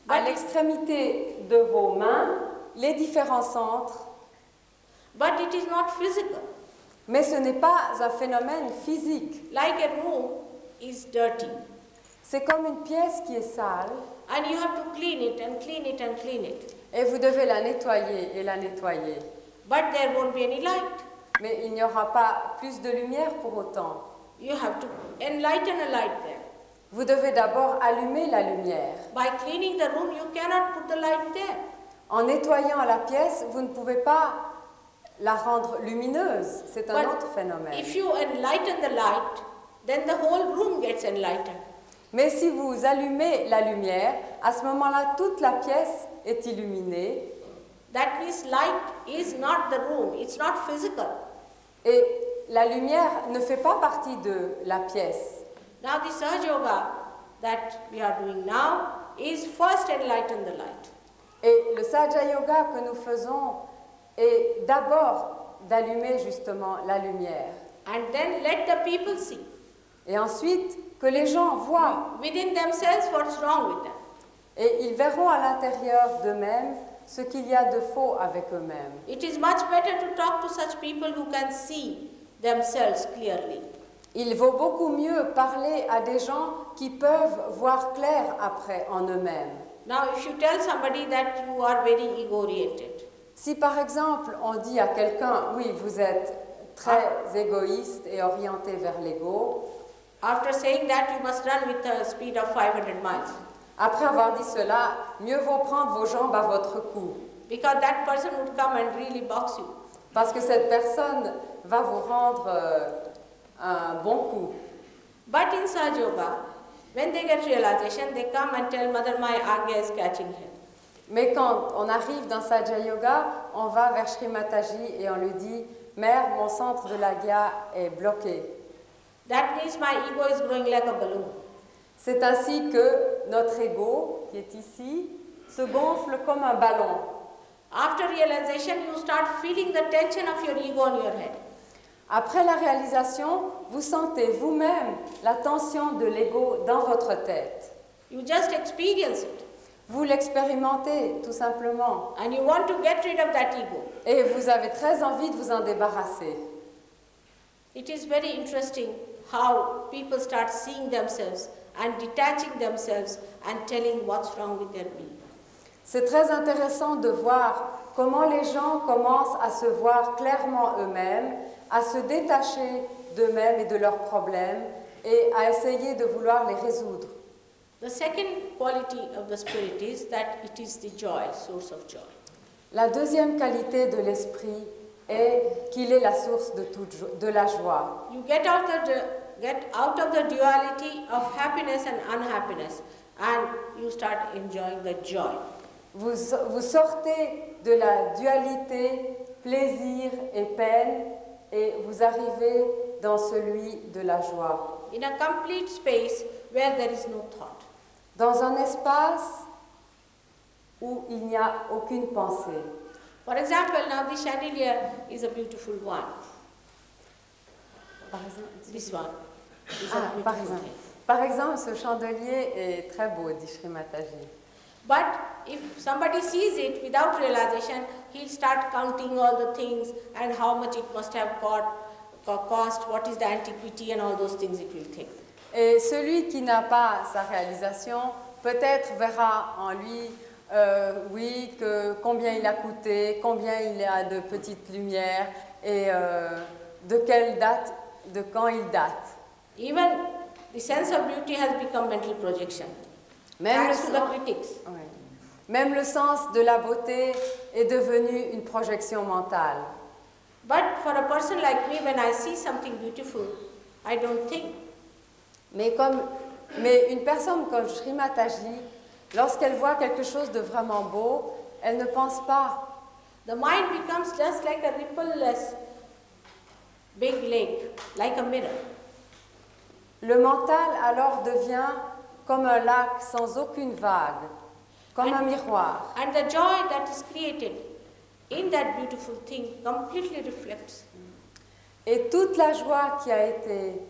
à l'extrémité de vos mains les différents centres. But it is not physical. Mais ce n'est pas un phénomène physique. Like a room is dirty C'est comme une pièce qui est sale and you have to clean it and clean it and clean it. et vous devez la nettoyer et la nettoyer. But there won't be any light. Mais il n'y aura pas plus de lumière pour autant. You have to enlighten a light there. Vous devez d'abord allumer la lumière. By cleaning the room, you cannot put the light there. En nettoyant la pièce, vous ne pouvez pas la rendre lumineuse. C'est un But autre phénomène. if you enlighten the light, then the whole room gets enlightened. Mais si vous allumez la lumière, à ce moment-là, toute la pièce est illuminée. That means light is not the room, it's not physical. Et la lumière ne fait pas partie de la pièce. Now the Sahaja Yoga that we are doing now is first enlighten the light. Et le Sahaja Yoga que nous faisons est d'abord d'allumer justement la lumière. And then let the people see Et ensuite, que les gens voient. within themselves what's wrong with them. Et ils verront à l'intérieur d'eux-mêmes ce qu'il y a de faux avec eux-mêmes. It is much better to talk to such people who can see themselves clearly. Il vaut beaucoup mieux parler à des gens qui peuvent voir clair après en eux-mêmes. Now if you tell somebody that you are very ego-oriented, Si par exemple on dit à quelqu'un, oui, vous êtes très égoïste et orienté vers l'ego, after saying that you must run with a speed of 500 miles, après avoir dit cela, mieux vaut prendre vos jambes à votre cou, because that person would come and really box you. parce que cette personne va vous rendre un bon coup. But in Sahaja Yoga, when they get realization, they come and tell Mother, my Agya is catching him. Mais quand on arrive dans Sahaja Yoga, on va vers Shri Mataji et on lui dit « Mère, mon centre de l'Agya est bloqué ». That means my ego is growing like a balloon. C'est ainsi que notre ego, qui est ici, se gonfle comme un ballon. After realization, you start feeling the tension of your ego on your head. Après la réalisation, vous sentez vous-même la tension de l'ego dans votre tête. You just experience it. Vous l'expérimentez tout simplement. And you want to get rid of that ego. Et vous avez très envie de vous en débarrasser. It is very interesting how people start seeing themselves and detaching themselves and telling what's wrong with their being. C'est très intéressant de voir comment les gens commencent à se voir clairement eux-mêmes, à se détacher d'eux-mêmes et de leurs problèmes et à essayer de vouloir les résoudre. The second quality of the spirit is that it is the joy, source of joy. La deuxième qualité de l'esprit et qu'il est la source de la joie. You get out of the duality of happiness and unhappiness, and you start enjoying the joy. Vous sortez de la dualité plaisir et peine et vous arrivez dans celui de la joie. In a complete space where there is no thought. Dans un espace où il n'y a aucune pensée. For example, now this chandelier is a beautiful one. Par exemple, This one is a beautiful par exemple. thing. Par exemple, ce chandelier est très beau, dit Sri Mataji. But if somebody sees it without realization, he'll start counting all the things and how much it must have cost, what is the antiquity and all those things it will think. Et celui qui n'a pas sa réalisation, peut-être verra en lui, oui, que combien il a coûté, combien il a de petites lumières et de quelle date, de quand il date. Even the sense of beauty has become mental projection. Thanks to the critics. Oui. Même le sens de la beauté est devenu une projection mentale. But for a person like me, when I see something beautiful, I don't think. Mais une personne comme Sri Mataji, lorsqu'elle voit quelque chose de vraiment beau, elle ne pense pas. The mind becomes just like a rippleless big lake, like a mirror. Le mental alors devient comme un lac sans aucune vague, comme un miroir. And the joy that is created in that beautiful thing completely reflects. Et toute la joie qui a été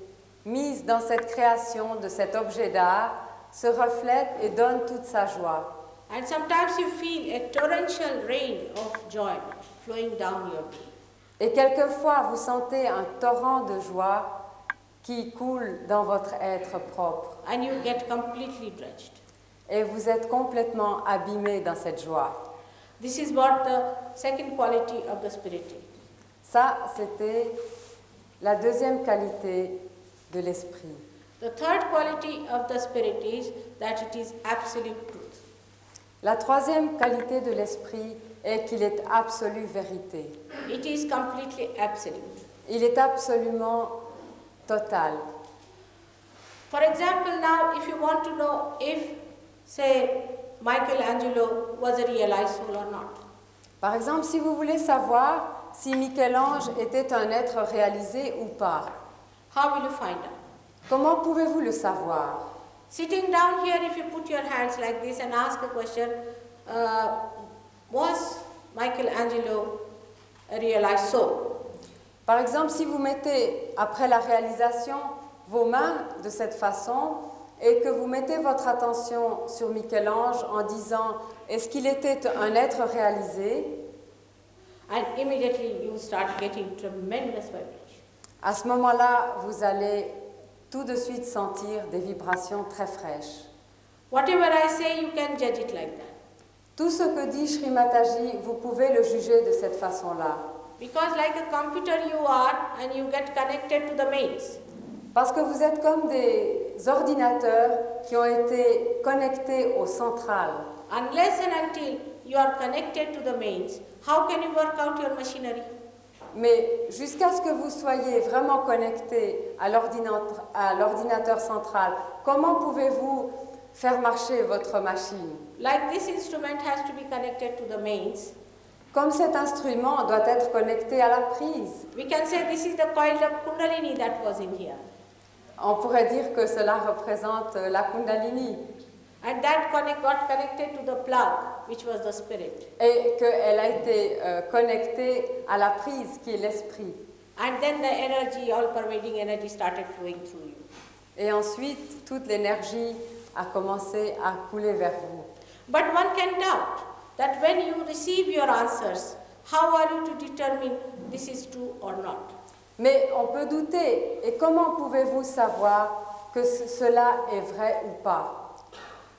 mise dans cette création de cet objet d'art se reflète et donne toute sa joie. And sometimes you feel a torrential rain of joy flowing down your being. Et quelquefois, vous sentez un torrent de joie qui coule dans votre être propre. And you get completely drenched. Et vous êtes complètement abîmé dans cette joie. This is what the second quality of the spirit is. Ça, c'était la deuxième qualité de l'esprit. The third quality of the spirit is that it is absolute truth. La troisième qualité de l'esprit est qu'il est absolue vérité. It is completely absolute. Il est absolument total. For example, now if you want to know if, say, Michelangelo was a realized soul or not. Par exemple, si vous voulez savoir si Michel-Ange était un être réalisé ou pas, How will you find out? comment pouvez-vous le savoir? Sitting down here, if you put your hands like this and ask a question, was Michelangelo a realized soul? Par exemple, si vous mettez, après la réalisation, vos mains de cette façon et que vous mettez votre attention sur Michel-Ange en disant « Est-ce qu'il était un être réalisé ?» And immediately you start getting tremendous vibration. À ce moment-là, vous allez tout de suite sentir des vibrations très fraîches. Whatever I say, you can judge it like that. Tout ce que dit Sri Mataji, vous pouvez le juger de cette façon-là. Because like a computer you are and you get connected to the mains. Parce que vous êtes comme des ordinateurs qui ont été connectés aux centrales. Unless and until you are connected to the mains, how can you work out your machinery? Mais jusqu'à ce que vous soyez vraiment connecté à l'ordinateur central, comment pouvez-vous faire marcher votre machine? Like this instrument has to be connected to the mains. Comme cet instrument doit être connecté à la prise. We can say this is the coiled up kundalini that was in here. On pourrait dire que cela représente la Kundalini. And that got connected to the plug, which was the spirit. Et qu'elle a été connectée à la prise qui est l'esprit. And then the energy, all pervading energy started flowing through you. Et ensuite, toute l'énergie a commencé à couler vers vous. But one can doubt that when you receive your answers, how are you to determine this is true or not? Mais on peut douter. Et comment pouvez-vous savoir que cela est vrai ou pas?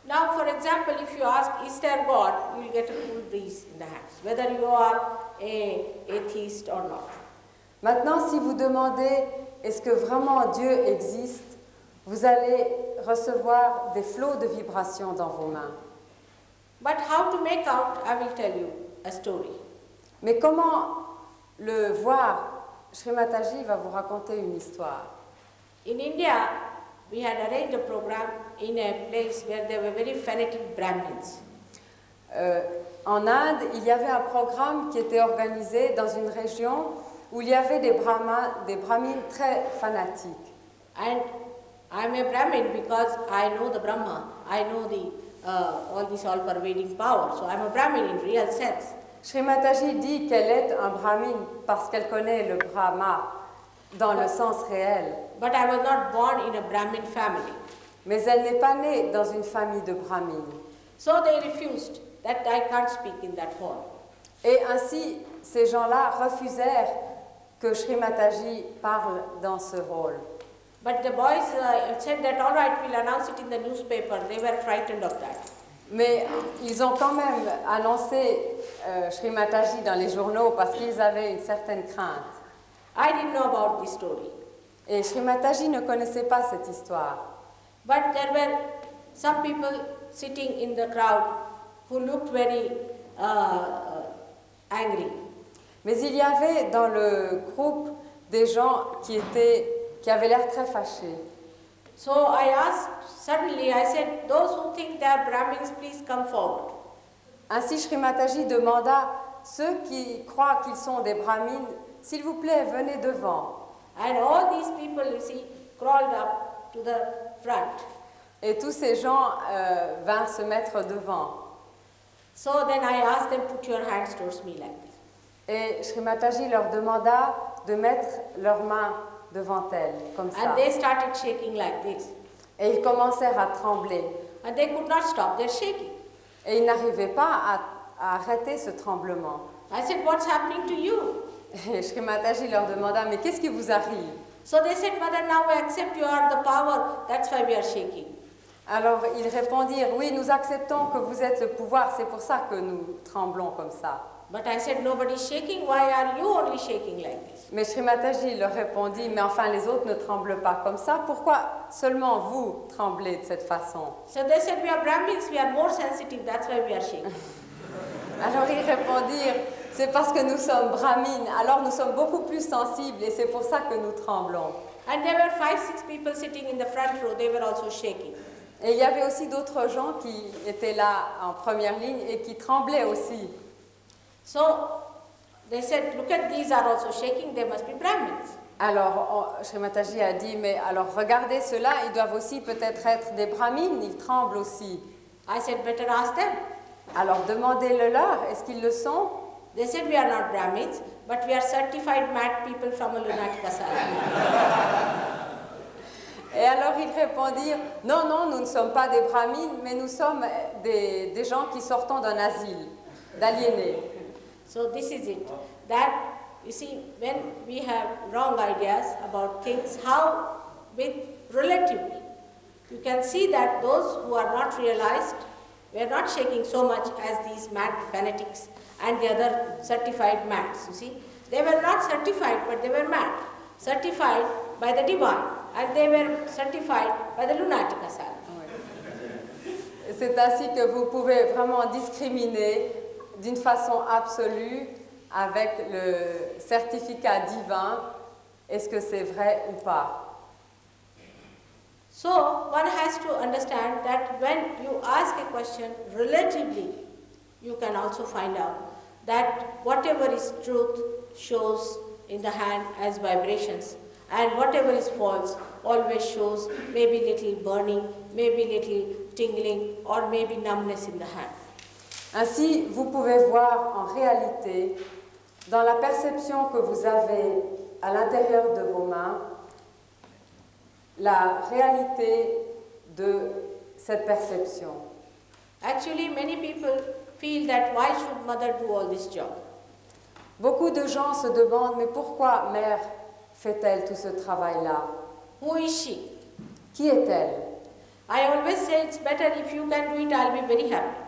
Now, for example, if you ask, is there God, you will get a cool breeze in the hands, whether you are an atheist or not. Maintenant, si vous demandez, est-ce que vraiment Dieu existe, vous allez recevoir des flots de vibrations dans vos mains. But how to make out, I will tell you a story. Mais comment le voir, Shri Mataji va vous raconter une histoire. In India, we had arranged a program in a place where there were very fanatic Brahmins. En Inde, il y avait un programme qui était organisé dans une région où il y avait des brahmines très fanatiques. And I am a Brahmin because I know the Brahma, I know all this all-pervading power. So I am a Brahmin in real sense. Shri Mataji dit qu'elle est un brahmine parce qu'elle connaît le Brahma dans le sens réel. But I was not born in a Brahmin family. Mais elle n'est pas née dans une famille de brahmines. So they refused that I can't speak in that hall. Et ainsi, ces gens-là refusèrent que Shri Mataji parle dans ce rôle. But the boys said that all right, we'll announce it in the newspaper. They were frightened of that. Mais ils ont quand même annoncé Shri Mataji dans les journaux parce qu'ils avaient une certaine crainte. I didn't know about this story. Et Shri Mataji ne connaissait pas cette histoire. But there were some people sitting in the crowd who looked very angry. Mais il y avait dans le groupe des gens qui avaient l'air très fâchés. So I asked, suddenly I said, those who think they are Brahmins, please come forward. Ainsi Shri Mataji demanda, ceux qui croient qu'ils sont des brahmines, s'il vous plaît, venez devant. And all these people, you see, crawled up to the front. Et tous ces gens vinrent se mettre devant. So then I asked them, put your hands towards me like this. Et Shri Mataji leur demanda de mettre leurs mains devant elle, comme ça. And they started shaking like this. Et ils commencèrent à trembler. And they could not stop their shaking. Et ils n'arrivaient pas à arrêter ce tremblement. I said, what's happening to you? Et Shri Mataji leur demanda, mais qu'est-ce qui vous arrive? So they said, Mother, now we accept you are the power, that's why we are shaking. Alors ils répondirent, oui, nous acceptons que vous êtes le pouvoir, c'est pour ça que nous tremblons comme ça. But I said, nobody's shaking, why are you only shaking like this? Mais Shri Mataji leur répondit, mais enfin les autres ne tremblent pas comme ça, pourquoi seulement vous tremblez de cette façon? So they said, we are Brahmins, we are more sensitive, that's why we are shaking. Alors ils répondirent, c'est parce que nous sommes brahmines, alors nous sommes beaucoup plus sensibles et c'est pour ça que nous tremblons. And there were 5-6 people sitting in the front row, they were also shaking. Et il y avait aussi d'autres gens qui étaient là en première ligne et qui tremblaient aussi. So they said, look at these are also shaking, they must be Brahmins. Alors Shri Mataji a dit, mais alors regardez ceux-là, ils doivent aussi peut-être être des brahmines, ils tremblent aussi. I said, better ask them. Alors demandez-le leur, est-ce qu'ils le sont? They said, we are not Brahmins, but we are certified mad people from a lunatic asylum. Et alors ils répondirent, non, non, nous ne sommes pas des brahmines, mais nous sommes des gens qui sortons d'un asile, d'aliénés. So this is it. That, you see, when we have wrong ideas about things, how with relatively, you can see that those who are not realized, we are not shaking so much as these mad fanatics and the other certified mads, you see. They were not certified, but they were mad. Certified by the divine, and they were certified by the lunatic asylum. C'est ainsi que vous pouvez vraiment discriminer d'une façon absolue avec le certificat divin, est-ce que c'est vrai ou pas. So one has to understand that when you ask a question relatively, you can also find out that whatever is truth shows in the hand as vibrations, and whatever is false always shows maybe little burning, maybe little tingling, or maybe numbness in the hand. Ainsi, vous pouvez voir en réalité, dans la perception que vous avez à l'intérieur de vos mains, la réalité de cette perception. Actually, many people feel that why should mother do all this job? Beaucoup de gens se demandent, mais pourquoi mère fait-elle tout ce travail-là? Who is she? Qui est-elle? I always say it's better if you can do it, I'll be very happy.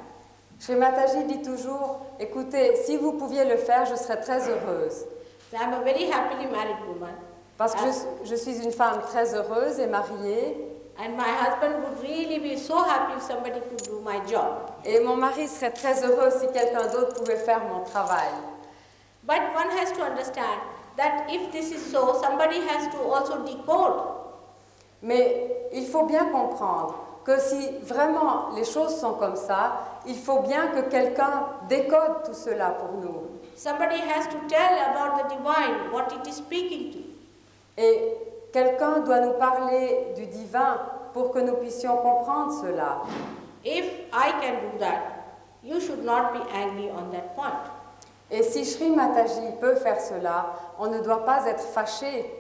Shri Mataji dit toujours, écoutez, si vous pouviez le faire, je serais très heureuse. So I'm a very happily married woman. Parce que je suis une femme très heureuse et mariée. And my husband would really be so happy if somebody could do my job. Et mon mari serait très heureux si quelqu'un d'autre pouvait faire mon travail. But one has to understand that if this is so, somebody has to also decode. Mais il faut bien comprendre que si vraiment les choses sont comme ça, il faut bien que quelqu'un décode tout cela pour nous. Somebody has to tell about the divine, what it is speaking to. Et quelqu'un doit nous parler du divin pour que nous puissions comprendre cela. If I can do that, you should not be angry on that point. Et si Sri Mataji peut faire cela, on ne doit pas être fâché.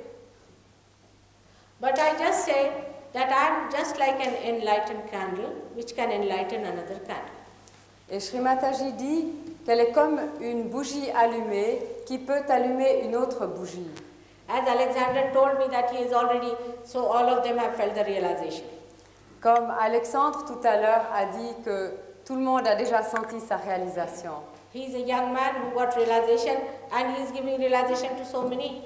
But I just say that I am just like an enlightened candle which can enlighten another candle. Et Sri Mataji dit qu'elle est comme une bougie allumée qui peut allumer une autre bougie. As Alexander told me that he is already, so all of them have felt the realization. Comme Alexandre tout à l'heure a dit que tout le monde a déjà senti sa réalisation. He is a young man who got realization and he is giving realization to so many.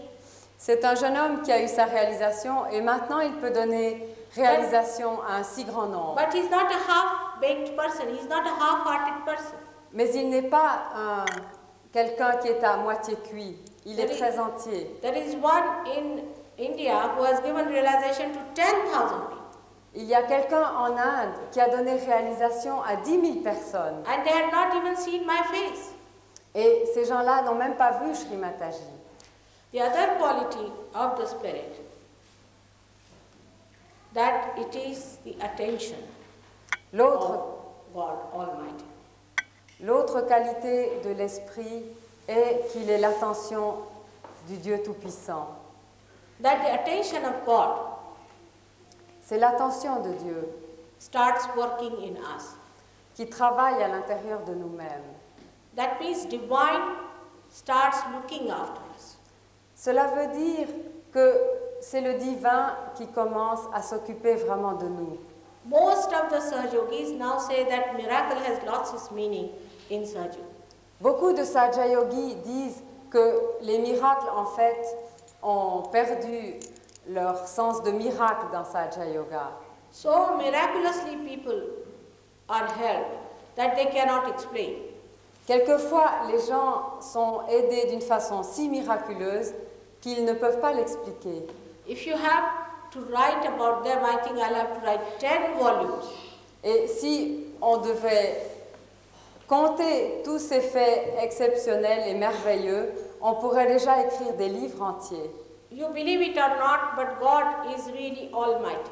C'est un jeune homme qui a eu sa réalisation et maintenant il peut donner réalisation à un si grand nombre. But he is not a half-baked person, he is not a half-hearted person. Mais il n'est pas quelqu'un qui est à moitié cuit, il est très entier. There is one in India who has given realization to 10,000 people. Il y a quelqu'un en Inde qui a donné réalisation à 10 000 personnes. And they had not even seen my face. Et ces gens-là n'ont même pas vu Sri Mataji. The other quality of the spirit, that it is the attention of God Almighty. L'autre qualité de l'esprit est qu'il est l'attention du Dieu Tout-Puissant. That the attention of God C'est l'attention de Dieu starts working in us. qui travaille à l'intérieur de nous-mêmes. That means divine starts looking after us. Cela veut dire que c'est le divin qui commence à s'occuper vraiment de nous. Most of the Sahaja Yogis now say that miracle has lost its meaning in Sahaja Yoga. Beaucoup de Sahaja Yogis disent que les miracles, en fait, ont perdu leur sens de miracle dans Sahaja Yoga. So miraculously people are helped that they cannot explain. Quelquefois, les gens sont aidés d'une façon si miraculeuse qu'ils ne peuvent pas l'expliquer. If you have to write about them, I think I'll have to write 10 volumes. Et si on devait compter tous ces faits exceptionnels et merveilleux, on pourrait déjà écrire des livres entiers. You believe it or not, but God is really almighty.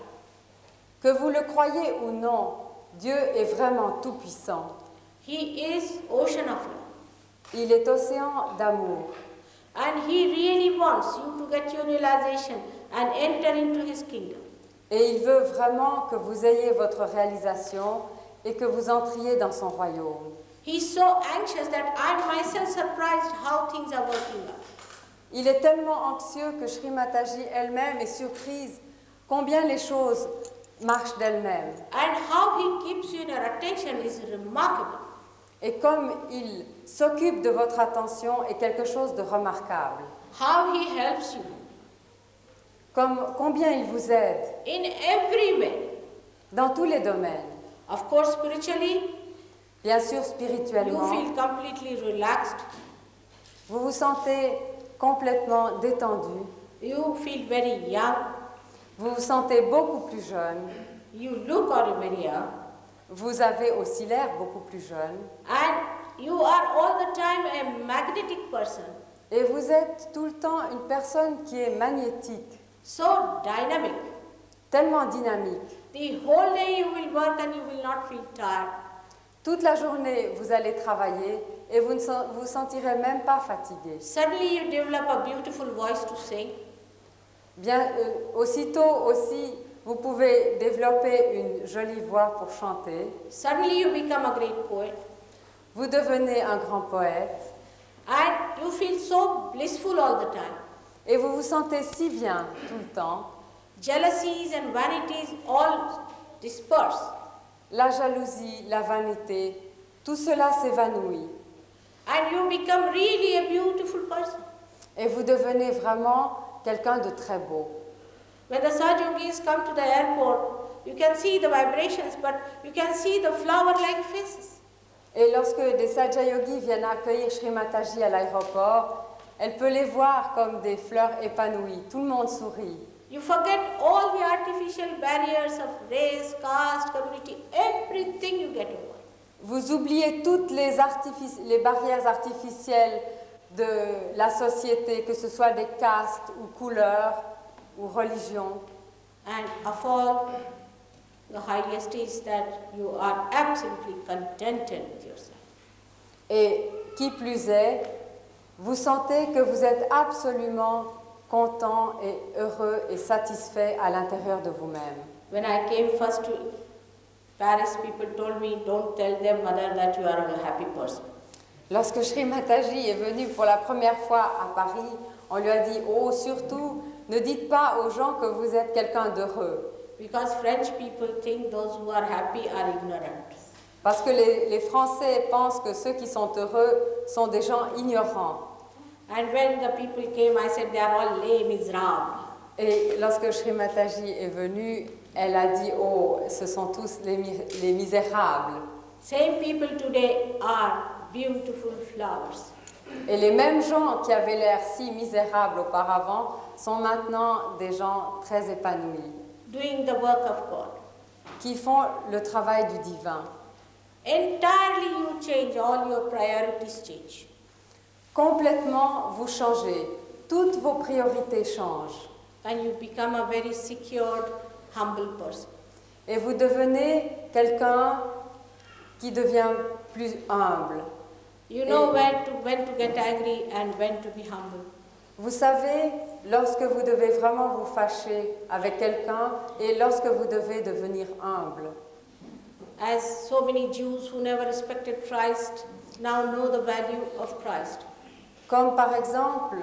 Que vous le croyez ou non, Dieu est vraiment tout-puissant. He is ocean of love. Il est océan d'amour. And He really wants you to get your realization and enter into His kingdom. Et il veut vraiment que vous ayez votre réalisation et que vous entriez dans son royaume. He's so anxious that I'm myself surprised how things are working out. Il est tellement anxieux que Sri Mataji elle-même est surprise combien les choses marchent d'elles-mêmes. And how He keeps you in your attention is remarkable. Et comme il s'occupe de votre attention est quelque chose de remarquable. How He helps you. Comme combien il vous aide In every way. dans tous les domaines. Of course, spiritually, Bien sûr, you spirituellement, feel completely relaxed. vous vous sentez complètement détendu. You feel very young. Vous vous sentez beaucoup plus jeune. You look very young. Vous avez aussi l'air beaucoup plus jeune. And you are all the time a magnetic person. Et vous êtes tout le temps une personne qui est magnétique, So dynamic. tellement dynamique. The whole day you will work and you will not feel tired. Toute la journée, vous allez travailler et vous ne vous sentirez même pas fatigué. Suddenly you develop a beautiful voice to sing. Bien, aussitôt aussi, vous pouvez développer une jolie voix pour chanter. Suddenly you become a great poet. Vous devenez un grand poète And you feel so blissful all the time. et vous vous sentez si bien tout le temps. Jealousies and vanities all disperse. La jalousie, la vanité, tout cela s'évanouit. And you become really a beautiful person. Et vous devenez vraiment quelqu'un de très beau. When the Sahaja Yogis come to the airport, you can see the vibrations, but you can see the flower-like faces. Et lorsque des Sahaja Yogis viennent accueillir Shri Mataji à l'aéroport, elle peut les voir comme des fleurs épanouies. Tout le monde sourit. You forget all the artificial barriers of race, caste, community, everything you get over. Vous oubliez toutes les barrières artificielles de la société, que ce soit des castes ou couleurs ou religions. And of all, the highest is that you are absolutely contented with yourself. Et qui plus est, vous sentez que vous êtes absolument content et heureux et satisfait à l'intérieur de vous-même. When I came first to Paris, people told me, don't tell them, mother, that you are a happy person. Lorsque Shri Mataji est venue pour la première fois à Paris, on lui a dit « Oh, surtout, ne dites pas aux gens que vous êtes quelqu'un d'heureux. » Because French people think those who are happy are ignorant. Parce que les Français pensent que ceux qui sont heureux sont des gens ignorants. And when the people came, I said, they are all lame, miserable. Et lorsque Shri Mataji est venue, elle a dit « Oh, ce sont tous les misérables. » Same people today are beautiful flowers. Et les mêmes gens qui avaient l'air si misérables auparavant sont maintenant des gens très épanouis, Doing the work of God. qui font le travail du divin. Entirely you change, all your priorities change. Complètement, vous changez. Toutes vos priorités changent. And you become a very secured, humble person. Et vous devenez quelqu'un qui devient plus humble. You know when to get angry and when to be humble. Vous savez lorsque vous devez vraiment vous fâcher avec quelqu'un et lorsque vous devez devenir humble. As so many Jews who never respected Christ now know the value of Christ. Comme par exemple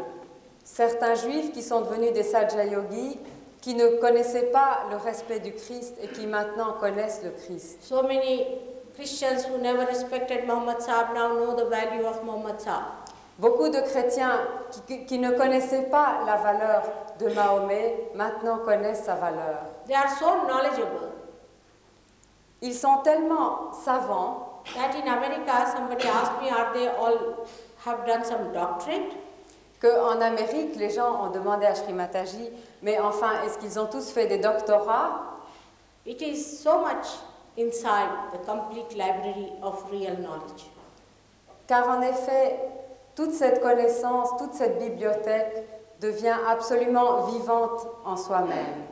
certains juifs qui sont devenus des Sahaja Yogis qui ne connaissaient pas le respect du Christ et qui maintenant connaissent le Christ. So many Christians who never respected Muhammad Sahib now know the value of Muhammad Sahib. Beaucoup de chrétiens qui ne connaissaient pas la valeur de Mahomet maintenant connaissent sa valeur. They are so knowledgeable Ils sont tellement savants that in America somebody asked me, are they all have done some doctorate? qu'en Amérique, les gens ont demandé à Shri Mataji, mais enfin, est-ce qu'ils ont tous fait des doctorats? It is so much inside the complete library of real knowledge. Car en effet, toute cette connaissance, toute cette bibliothèque devient absolument vivante en soi-même.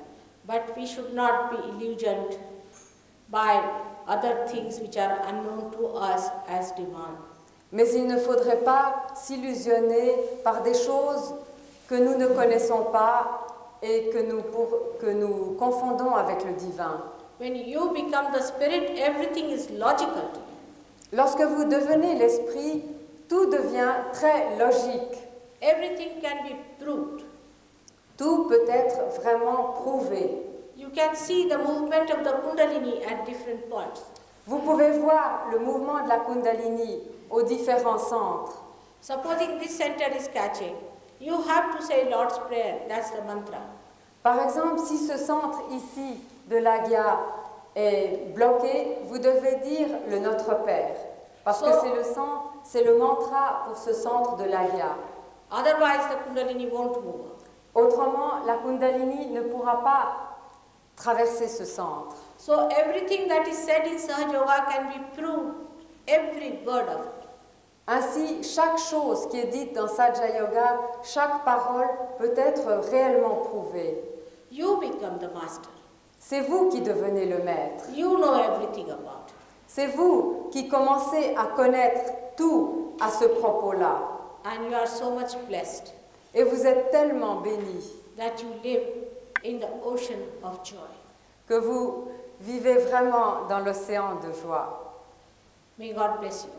But we should not be illusioned by other things which are unknown to us as divine. Mais il ne faudrait pas s'illusionner par des choses que nous ne connaissons pas et que nous confondons avec le divin. When you become the spirit, everything is logical to you. Lorsque vous devenez l'esprit, tout devient très logique. Everything can be proved. Tout peut être vraiment prouvé. You can see the movement of the Kundalini at different points. Vous pouvez voir le mouvement de la Kundalini aux différents centres. Supposing this center is catching, you have to say Lord's Prayer, that's the mantra. Par exemple, si ce centre ici de l'Agya est bloqué, vous devez dire le Notre Père, parce que c'est le mantra pour ce centre de l'Agya. Otherwise the Kundalini won't move. Autrement, la Kundalini ne pourra pas traverser ce centre. So everything that is said in Sahaja Yoga can be proved, every word of it. Ainsi, chaque chose qui est dite dans Sahaja Yoga, chaque parole peut être réellement prouvée. You become the master. C'est vous qui devenez le maître. You know everything about it. C'est vous qui commencez à connaître tout à ce propos-là. And you are so much blessed Et vous êtes tellement béni that you live in the ocean of joy. que vous vivez vraiment dans l'océan de joie. May God bless you.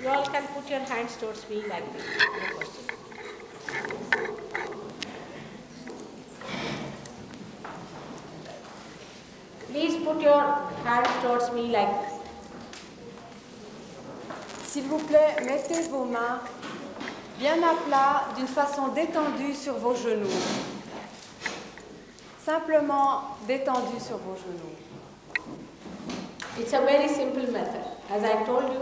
You all can put your hands towards me like this. No question. Please put your hands towards me like this. S'il vous plaît, mettez vos mains bien à plat, d'une façon détendue sur vos genoux. Simplement détendue sur vos genoux. It's a very simple method. As I told you,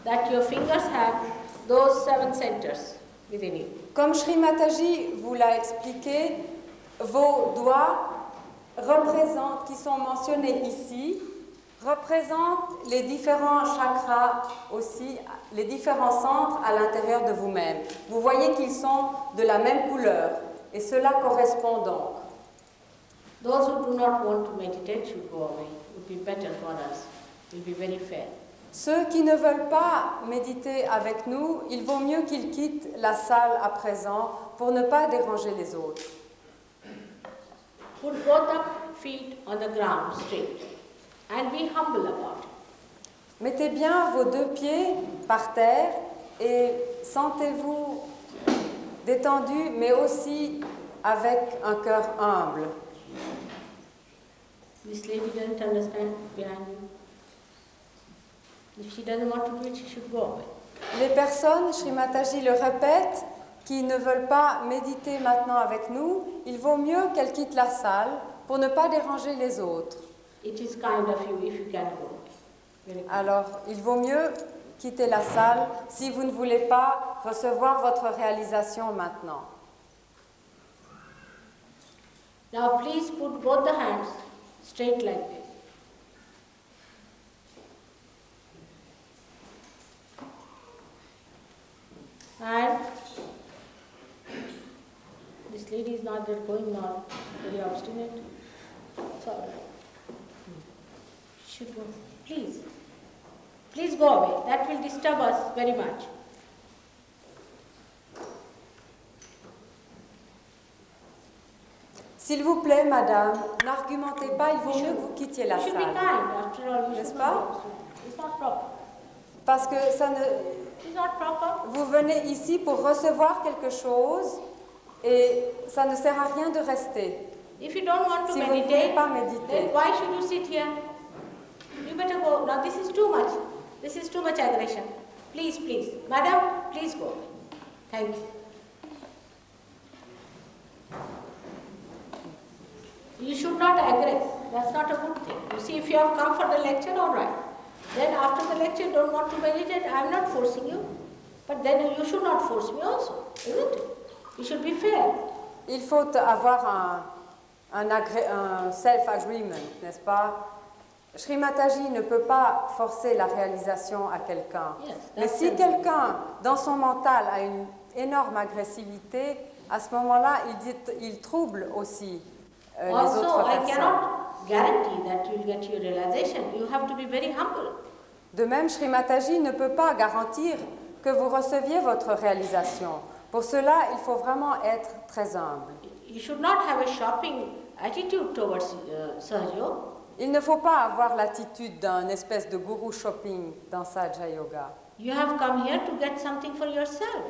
that your fingers have those 7 centers within you. Comme Shri Mataji vous l'a expliqué, vos doigts représentent, qui sont mentionnés ici, représentent les différents chakras aussi, les différents centres à l'intérieur de vous-même. Vous voyez qu'ils sont de la même couleur et cela correspond donc. Those who do not want to meditate should go away. It would be better for us. It will be very fair. Ceux qui ne veulent pas méditer avec nous, il vaut mieux qu'ils quittent la salle à présent pour ne pas déranger les autres. Put both the feet on the ground straight and be humble about it. Mettez bien vos 2 pieds par terre et sentez-vous détendu, mais aussi avec un cœur humble. This lady doesn't understand behind you. If she doesn't want to do it, she should go away. Les personnes, Shri Mataji le répète, qui ne veulent pas méditer maintenant avec nous, il vaut mieux qu'elles quittent la salle pour ne pas déranger les autres. It is kind of you if you can go away. Very good. Alors, il vaut mieux quitter la salle si vous ne voulez pas recevoir votre réalisation maintenant. Now please put both the hands straight like this. And this lady is not there going on, very obstinate. It's all right. Should go. Please. Please go away. That will disturb us very much. S'il vous plaît, madame, n'argumentez pas, il vaut mieux que vous quittiez la You should be salle. kind, after all. You N'est-ce should pas? not. It's not proper. Parce que ça ne... It's not proper. Vous venez ici pour recevoir quelque chose et ça ne sert à rien de rester. If you don't want to Si vous ne voulez meditate, pas then méditer. why should you sit here? You better go. Now this is too much. This is too much aggression. Please, please. Madam, please go. Thank you. You should not aggress. That's not a good thing. You see, if you have come for the lecture, all right. Then after the lecture, you don't want to meditate, I'm not forcing you. But then you should not force me also, isn't it? You should be fair. Il faut avoir un self-agreement, n'est-ce pas? Shri Mataji ne peut pas forcer la réalisation à quelqu'un. Yes, Mais that's si sensible. quelqu'un, dans son mental, a une énorme agressivité, à ce moment-là, il trouble aussi les Also, autres I personnes. cannot guarantee that you will get your realization. You have to be very humble. De même, Shri Mataji ne peut pas garantir que vous receviez votre réalisation. Pour cela, il faut vraiment être très humble. You should not have a shopping attitude towards Sergio. Il ne faut pas avoir l'attitude d'un espèce de gourou shopping dans Sahaja Yoga. You have come here to get something for yourself.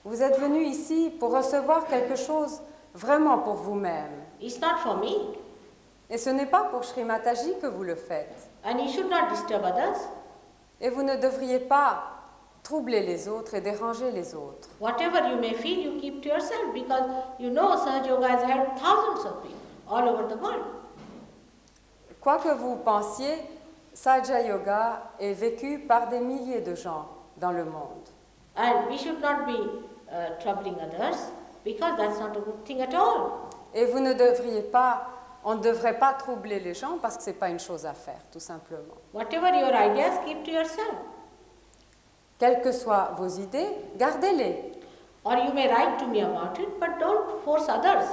Vous êtes venu ici pour recevoir quelque chose vraiment pour vous-même. It's not for me. Et ce n'est pas pour Shri Mataji que vous le faites. And you should not disturb others. Et vous ne devriez pas troubler les autres et déranger les autres. Whatever you may feel, you keep to yourself because you know Sahaja Yoga has helped thousands of people all over the world. Quoi que vous pensiez, Sahaja Yoga est vécu par des milliers de gens dans le monde. And we should not be troubling others because that's not a good thing at all. Et vous ne devriez pas, on ne devrait pas troubler les gens parce que ce n'est pas une chose à faire, tout simplement. Whatever your ideas, keep to yourself. Quelles que soient vos idées, gardez-les. Or you may write to me about it, but don't force others.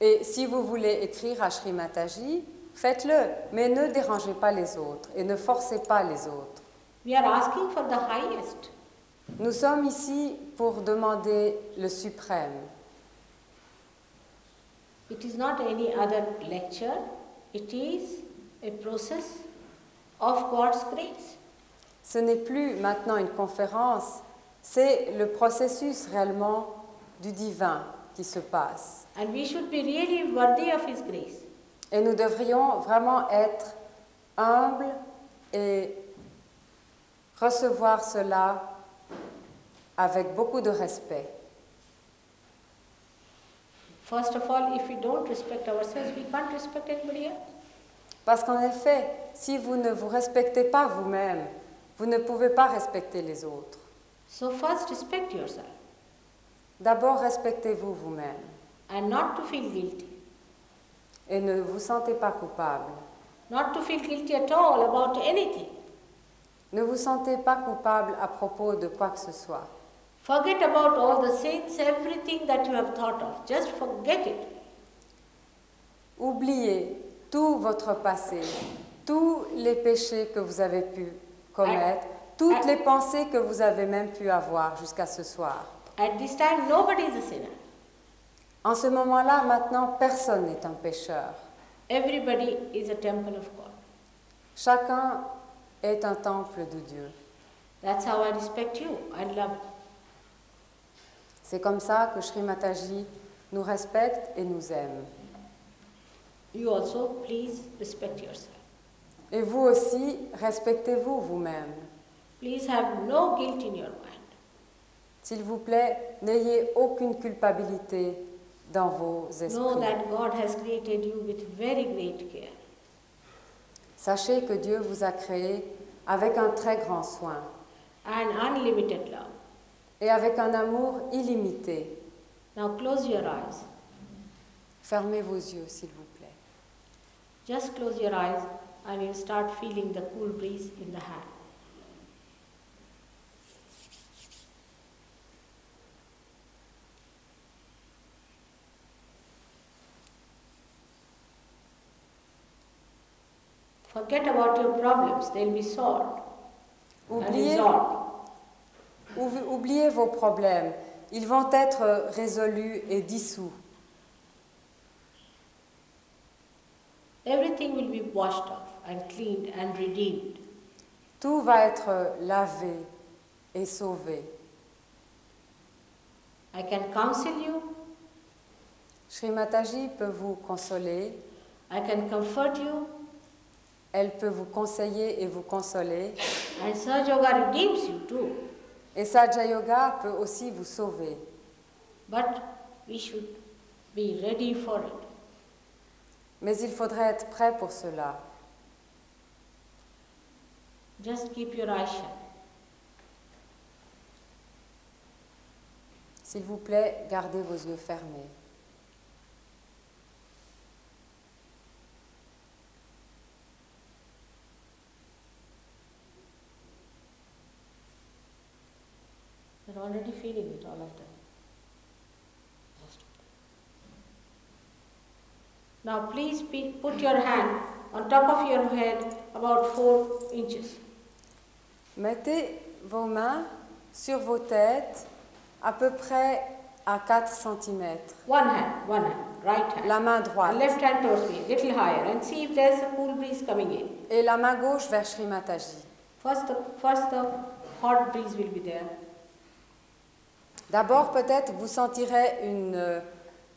Et si vous voulez écrire à Shri Mataji, faites-le, mais ne dérangez pas les autres et ne forcez pas les autres. We are asking for the highest. Nous sommes ici pour demander le suprême. It is not any other lecture. It is a process of God's grace. Ce n'est plus maintenant une conférence, c'est le processus réellement du divin qui se passe. And we should be really worthy of His grace. Et nous devrions vraiment être humbles et recevoir cela avec beaucoup de respect. First of all, if we don't respect ourselves, we can't respect anybody else. Parce qu'en effet, si vous ne vous respectez pas vous-même, vous ne pouvez pas respecter les autres. So first respect yourself D'abord, respectez-vous vous-même and not to feel guilty. et ne vous sentez pas coupable. Not to feel guilty at all about anything. Ne vous sentez pas coupable à propos de quoi que ce soit. Forget about all the sins, everything that you have thought of. Just forget it. Oubliez tout votre passé, tous les péchés que vous avez pu commettre, toutes les pensées que vous avez même pu avoir jusqu'à ce soir. At this time, nobody is a sinner. En ce moment-là, maintenant, personne n'est un pécheur. Everybody is a temple of God. Chacun est un temple de Dieu. That's how I respect you. I love you. C'est comme ça que Shri Mataji nous respecte et nous aime. You also, please respect yourself. Et vous aussi, respectez-vous vous-même. Please have no guilt in your mind. S'il vous plaît, n'ayez aucune culpabilité dans vos Know esprits. that God has created you with very great care. Sachez que Dieu vous a créé avec un très grand soin And unlimited love. et avec un amour illimité. Now close your eyes. Fermez vos yeux, s'il vous plaît. Just close your eyes and you'll start feeling the cool breeze in the hand. Forget about your problems, they'll be solved and Oubliez, resolved. oubliez vos problèmes. Ils vont être résolus et dissous. Everything will be washed off and cleaned and redeemed. Tout va être lavé et sauvé. I can counsel you, Shri Mataji peut vous consoler, I can comfort you, elle peut vous conseiller et vous consoler, and Sahaja Yoga redeems you too. et Sahaja Yoga peut aussi vous sauver. But we should be ready for it. Mais il faudrait être prêt pour cela. Just keep your eyes shut. S'il vous plaît, gardez vos yeux fermés. You're already feeling it, all of them. Now please put your hand on top of your head about 4 inches. Mettez vos mains sur vos têtes à peu près à 4 cm. One hand, right hand. La main And droite left hand towards me, little higher, and see if there's a cool breeze coming in. et la main gauche vers Shri Mataji. First the hot breeze will be there. D'abord, peut-être vous sentirez une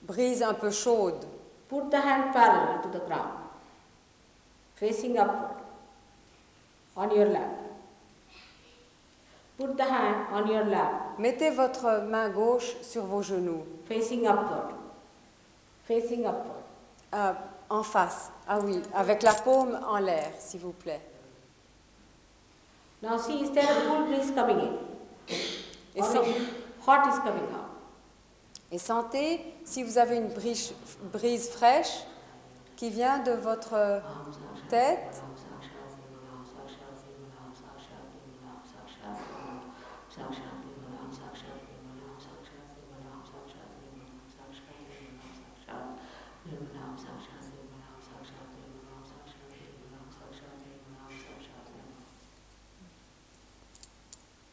brise un peu chaude. Put the hand parallel to the ground, facing upward, on your lap. Put the hand on your lap, Mettez votre main gauche sur vos genoux, facing upward, facing upward. en face. Ah oui, avec la paume en l'air, s'il vous plaît. Now see, is there a cool breeze coming in? Et, Or hot is coming out? et sentez si vous avez une brise fraîche qui vient de votre tête.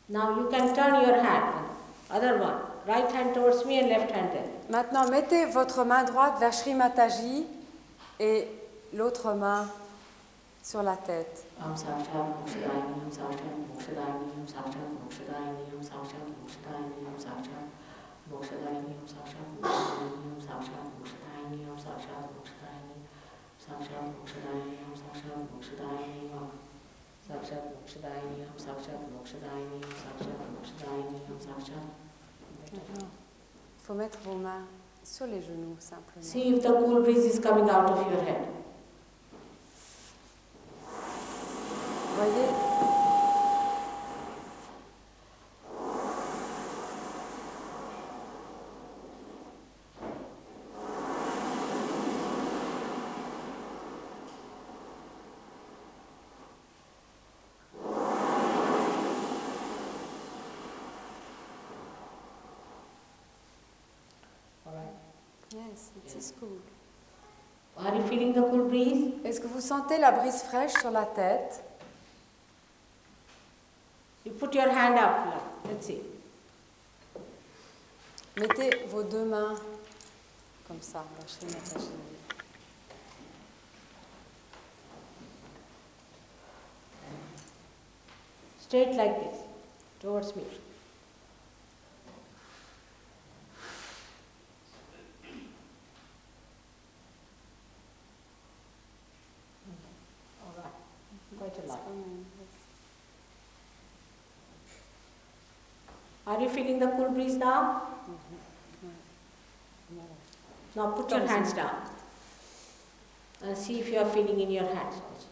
Now you can turn your hand, other one, right hand towards me and left hand there. Maintenant, mettez votre main droite vers Shri Mataji et l'autre main sur la tête. Sakshat Mokshadayini Om Sakshat Mokshadayini Om Sakshat Mokshadayini Om Sakshat Mokshadayini Om Sakshat Mokshadayini Om Sakshat. Il faut mettre vos mains sur les genoux simplement. See if the cool breeze is coming out of your head. Voyez, yes, it is cool. Are you feeling the cool breeze? Est-ce que vous sentez la brise fraîche sur la tête? You put your hand up now. Let's see. Mettez vos deux mains comme ça, la Srimataji. Straight like this, towards me. All right, quite a lot. Are you feeling the cool breeze now? Now put your hands down and see if you are feeling in your hands also.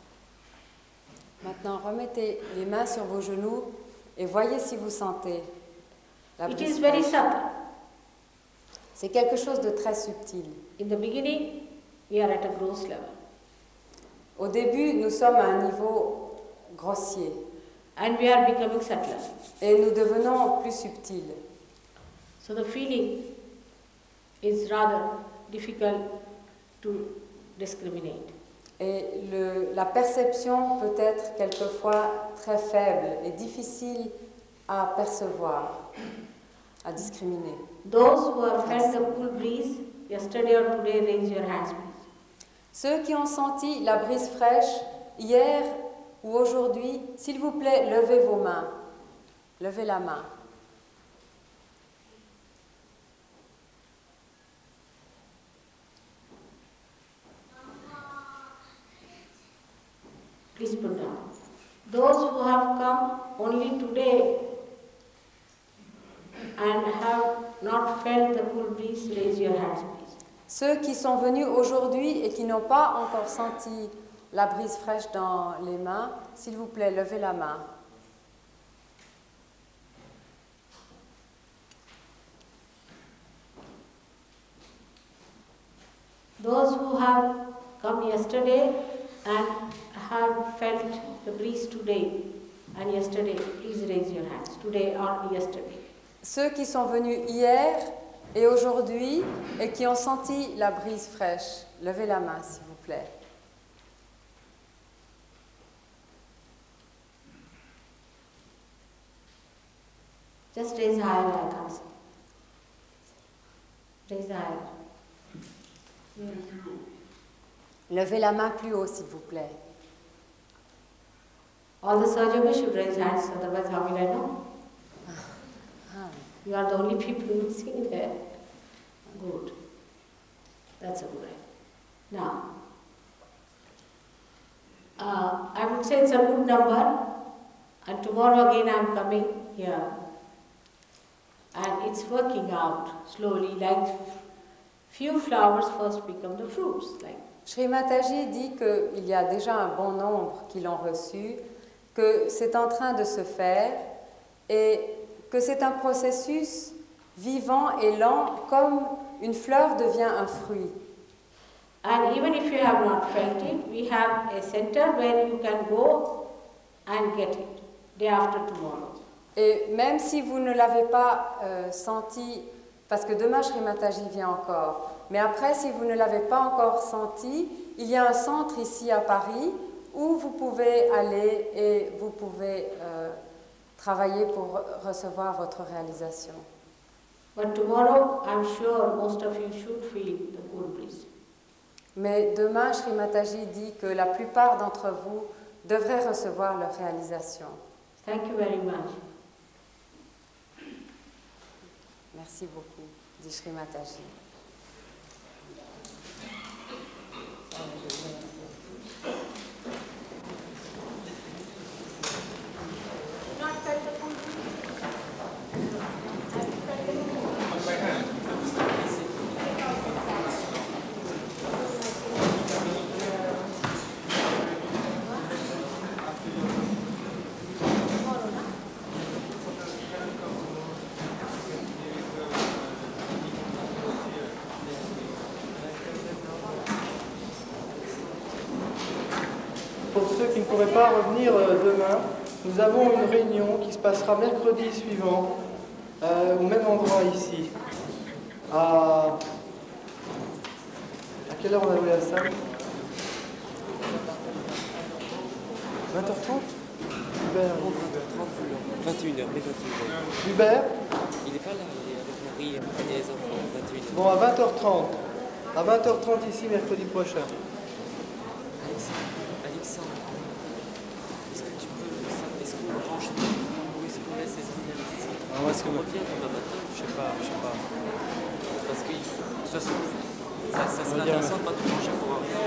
Maintenant, remettez les mains sur vos genoux et voyez si vous sentez la It brise is very fraîche. subtle. C'est quelque chose de très subtil. In the beginning, we are at a gross level. Au début, nous sommes à un niveau grossier And we are becoming subtler. et nous devenons plus subtils. So the feeling is rather difficult to discriminate. Et la perception peut être quelquefois très faible et difficile à percevoir, à discriminer. Those who have felt the cool breeze yesterday or today, raise your hands, please. Ceux qui ont senti la brise fraîche hier ou aujourd'hui, s'il vous plaît, levez vos mains. Levez la main. Please put down. Those who have come only today and have not felt the cool breeze, raise your hands, please. Ceux qui sont venus aujourd'hui et qui n'ont pas encore senti la brise fraîche dans les mains, s'il vous plaît, levez la main. Those who have come yesterday and have felt the breeze today and yesterday, please raise your hands. Today or yesterday. Ceux qui sont venus hier et aujourd'hui et qui ont senti la brise fraîche, levez la main, s'il vous plaît. Just raise higher, I can't see. Raise higher. Levez la main plus haut, s'il vous plaît. All the Sahajagas should raise hands, otherwise how will I know? You are the only people who will sing there. Good. That's a good idea. Now, I would say it's a good number, and tomorrow again I am coming here. And it's working out slowly, like few flowers first become the fruits. Like. Shri Mataji dit qu'il y a déjà un bon nombre qui l'ont reçu, que c'est en train de se faire et que c'est un processus vivant et lent comme une fleur devient un fruit. And even if you have not felt it, we have a center where you can go and get it day after tomorrow. Et même si vous ne l'avez pas senti, parce que demain Shri Mataji vient encore, mais après si vous ne l'avez pas encore senti, il y a un centre ici à Paris où vous pouvez aller et vous pouvez travailler pour recevoir votre réalisation. But tomorrow, I'm sure most of you should feel the cool breeze. Mais demain, Shri Mataji dit que la plupart d'entre vous devraient recevoir leur réalisation. Thank you very much. Merci beaucoup, dit Shri Mataji. pour ceux qui ne pourraient pas revenir demain, nous avons une réunion qui se passera mercredi suivant, au même endroit ici. À quelle heure on a ouvert la salle? 20h30 Hubert. 21h, mais 21h. Hubert? Il n'est pas là, il est avec Marie et les enfants, 21h. Bon, à 20h30. À 20h30 ici, mercredi prochain. Alexandre, est-ce que tu peux, est-ce qu'on range ou est-ce qu'on laisse les enfants ici? Est-ce qu'on revient demain matin? Je sais pas. Parce que, de toute façon, ça serait intéressant de ne pas tout manger pour rien.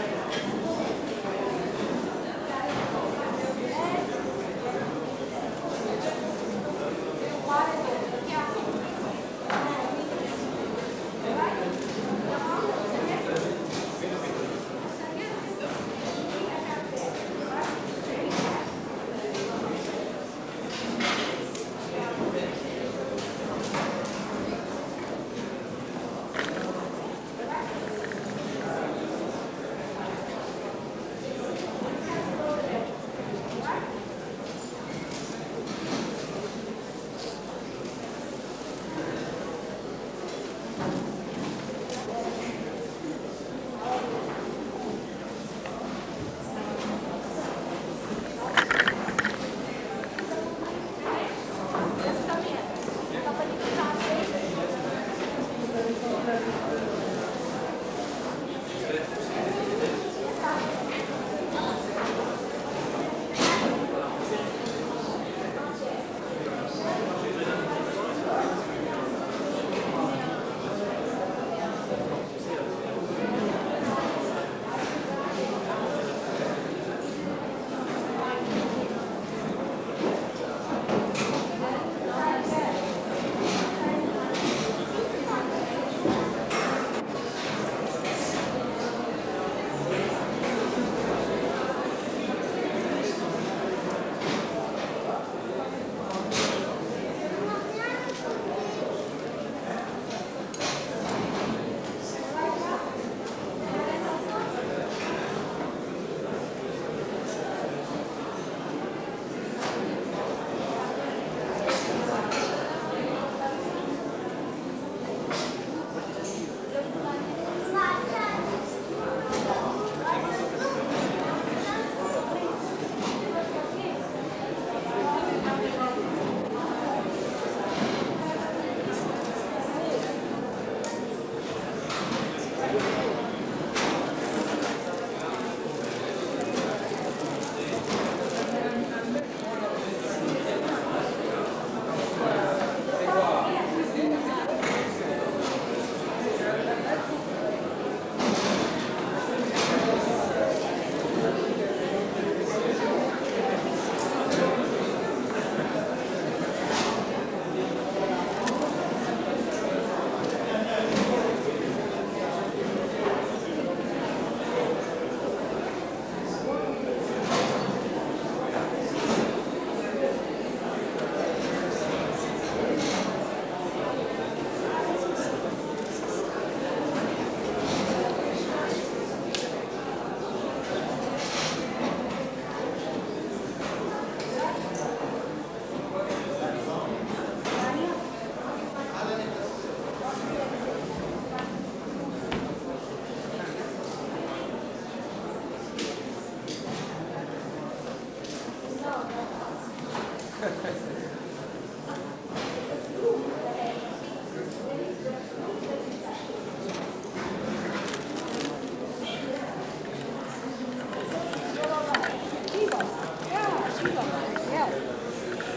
Yeah, she got it. Yeah,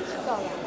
she got it.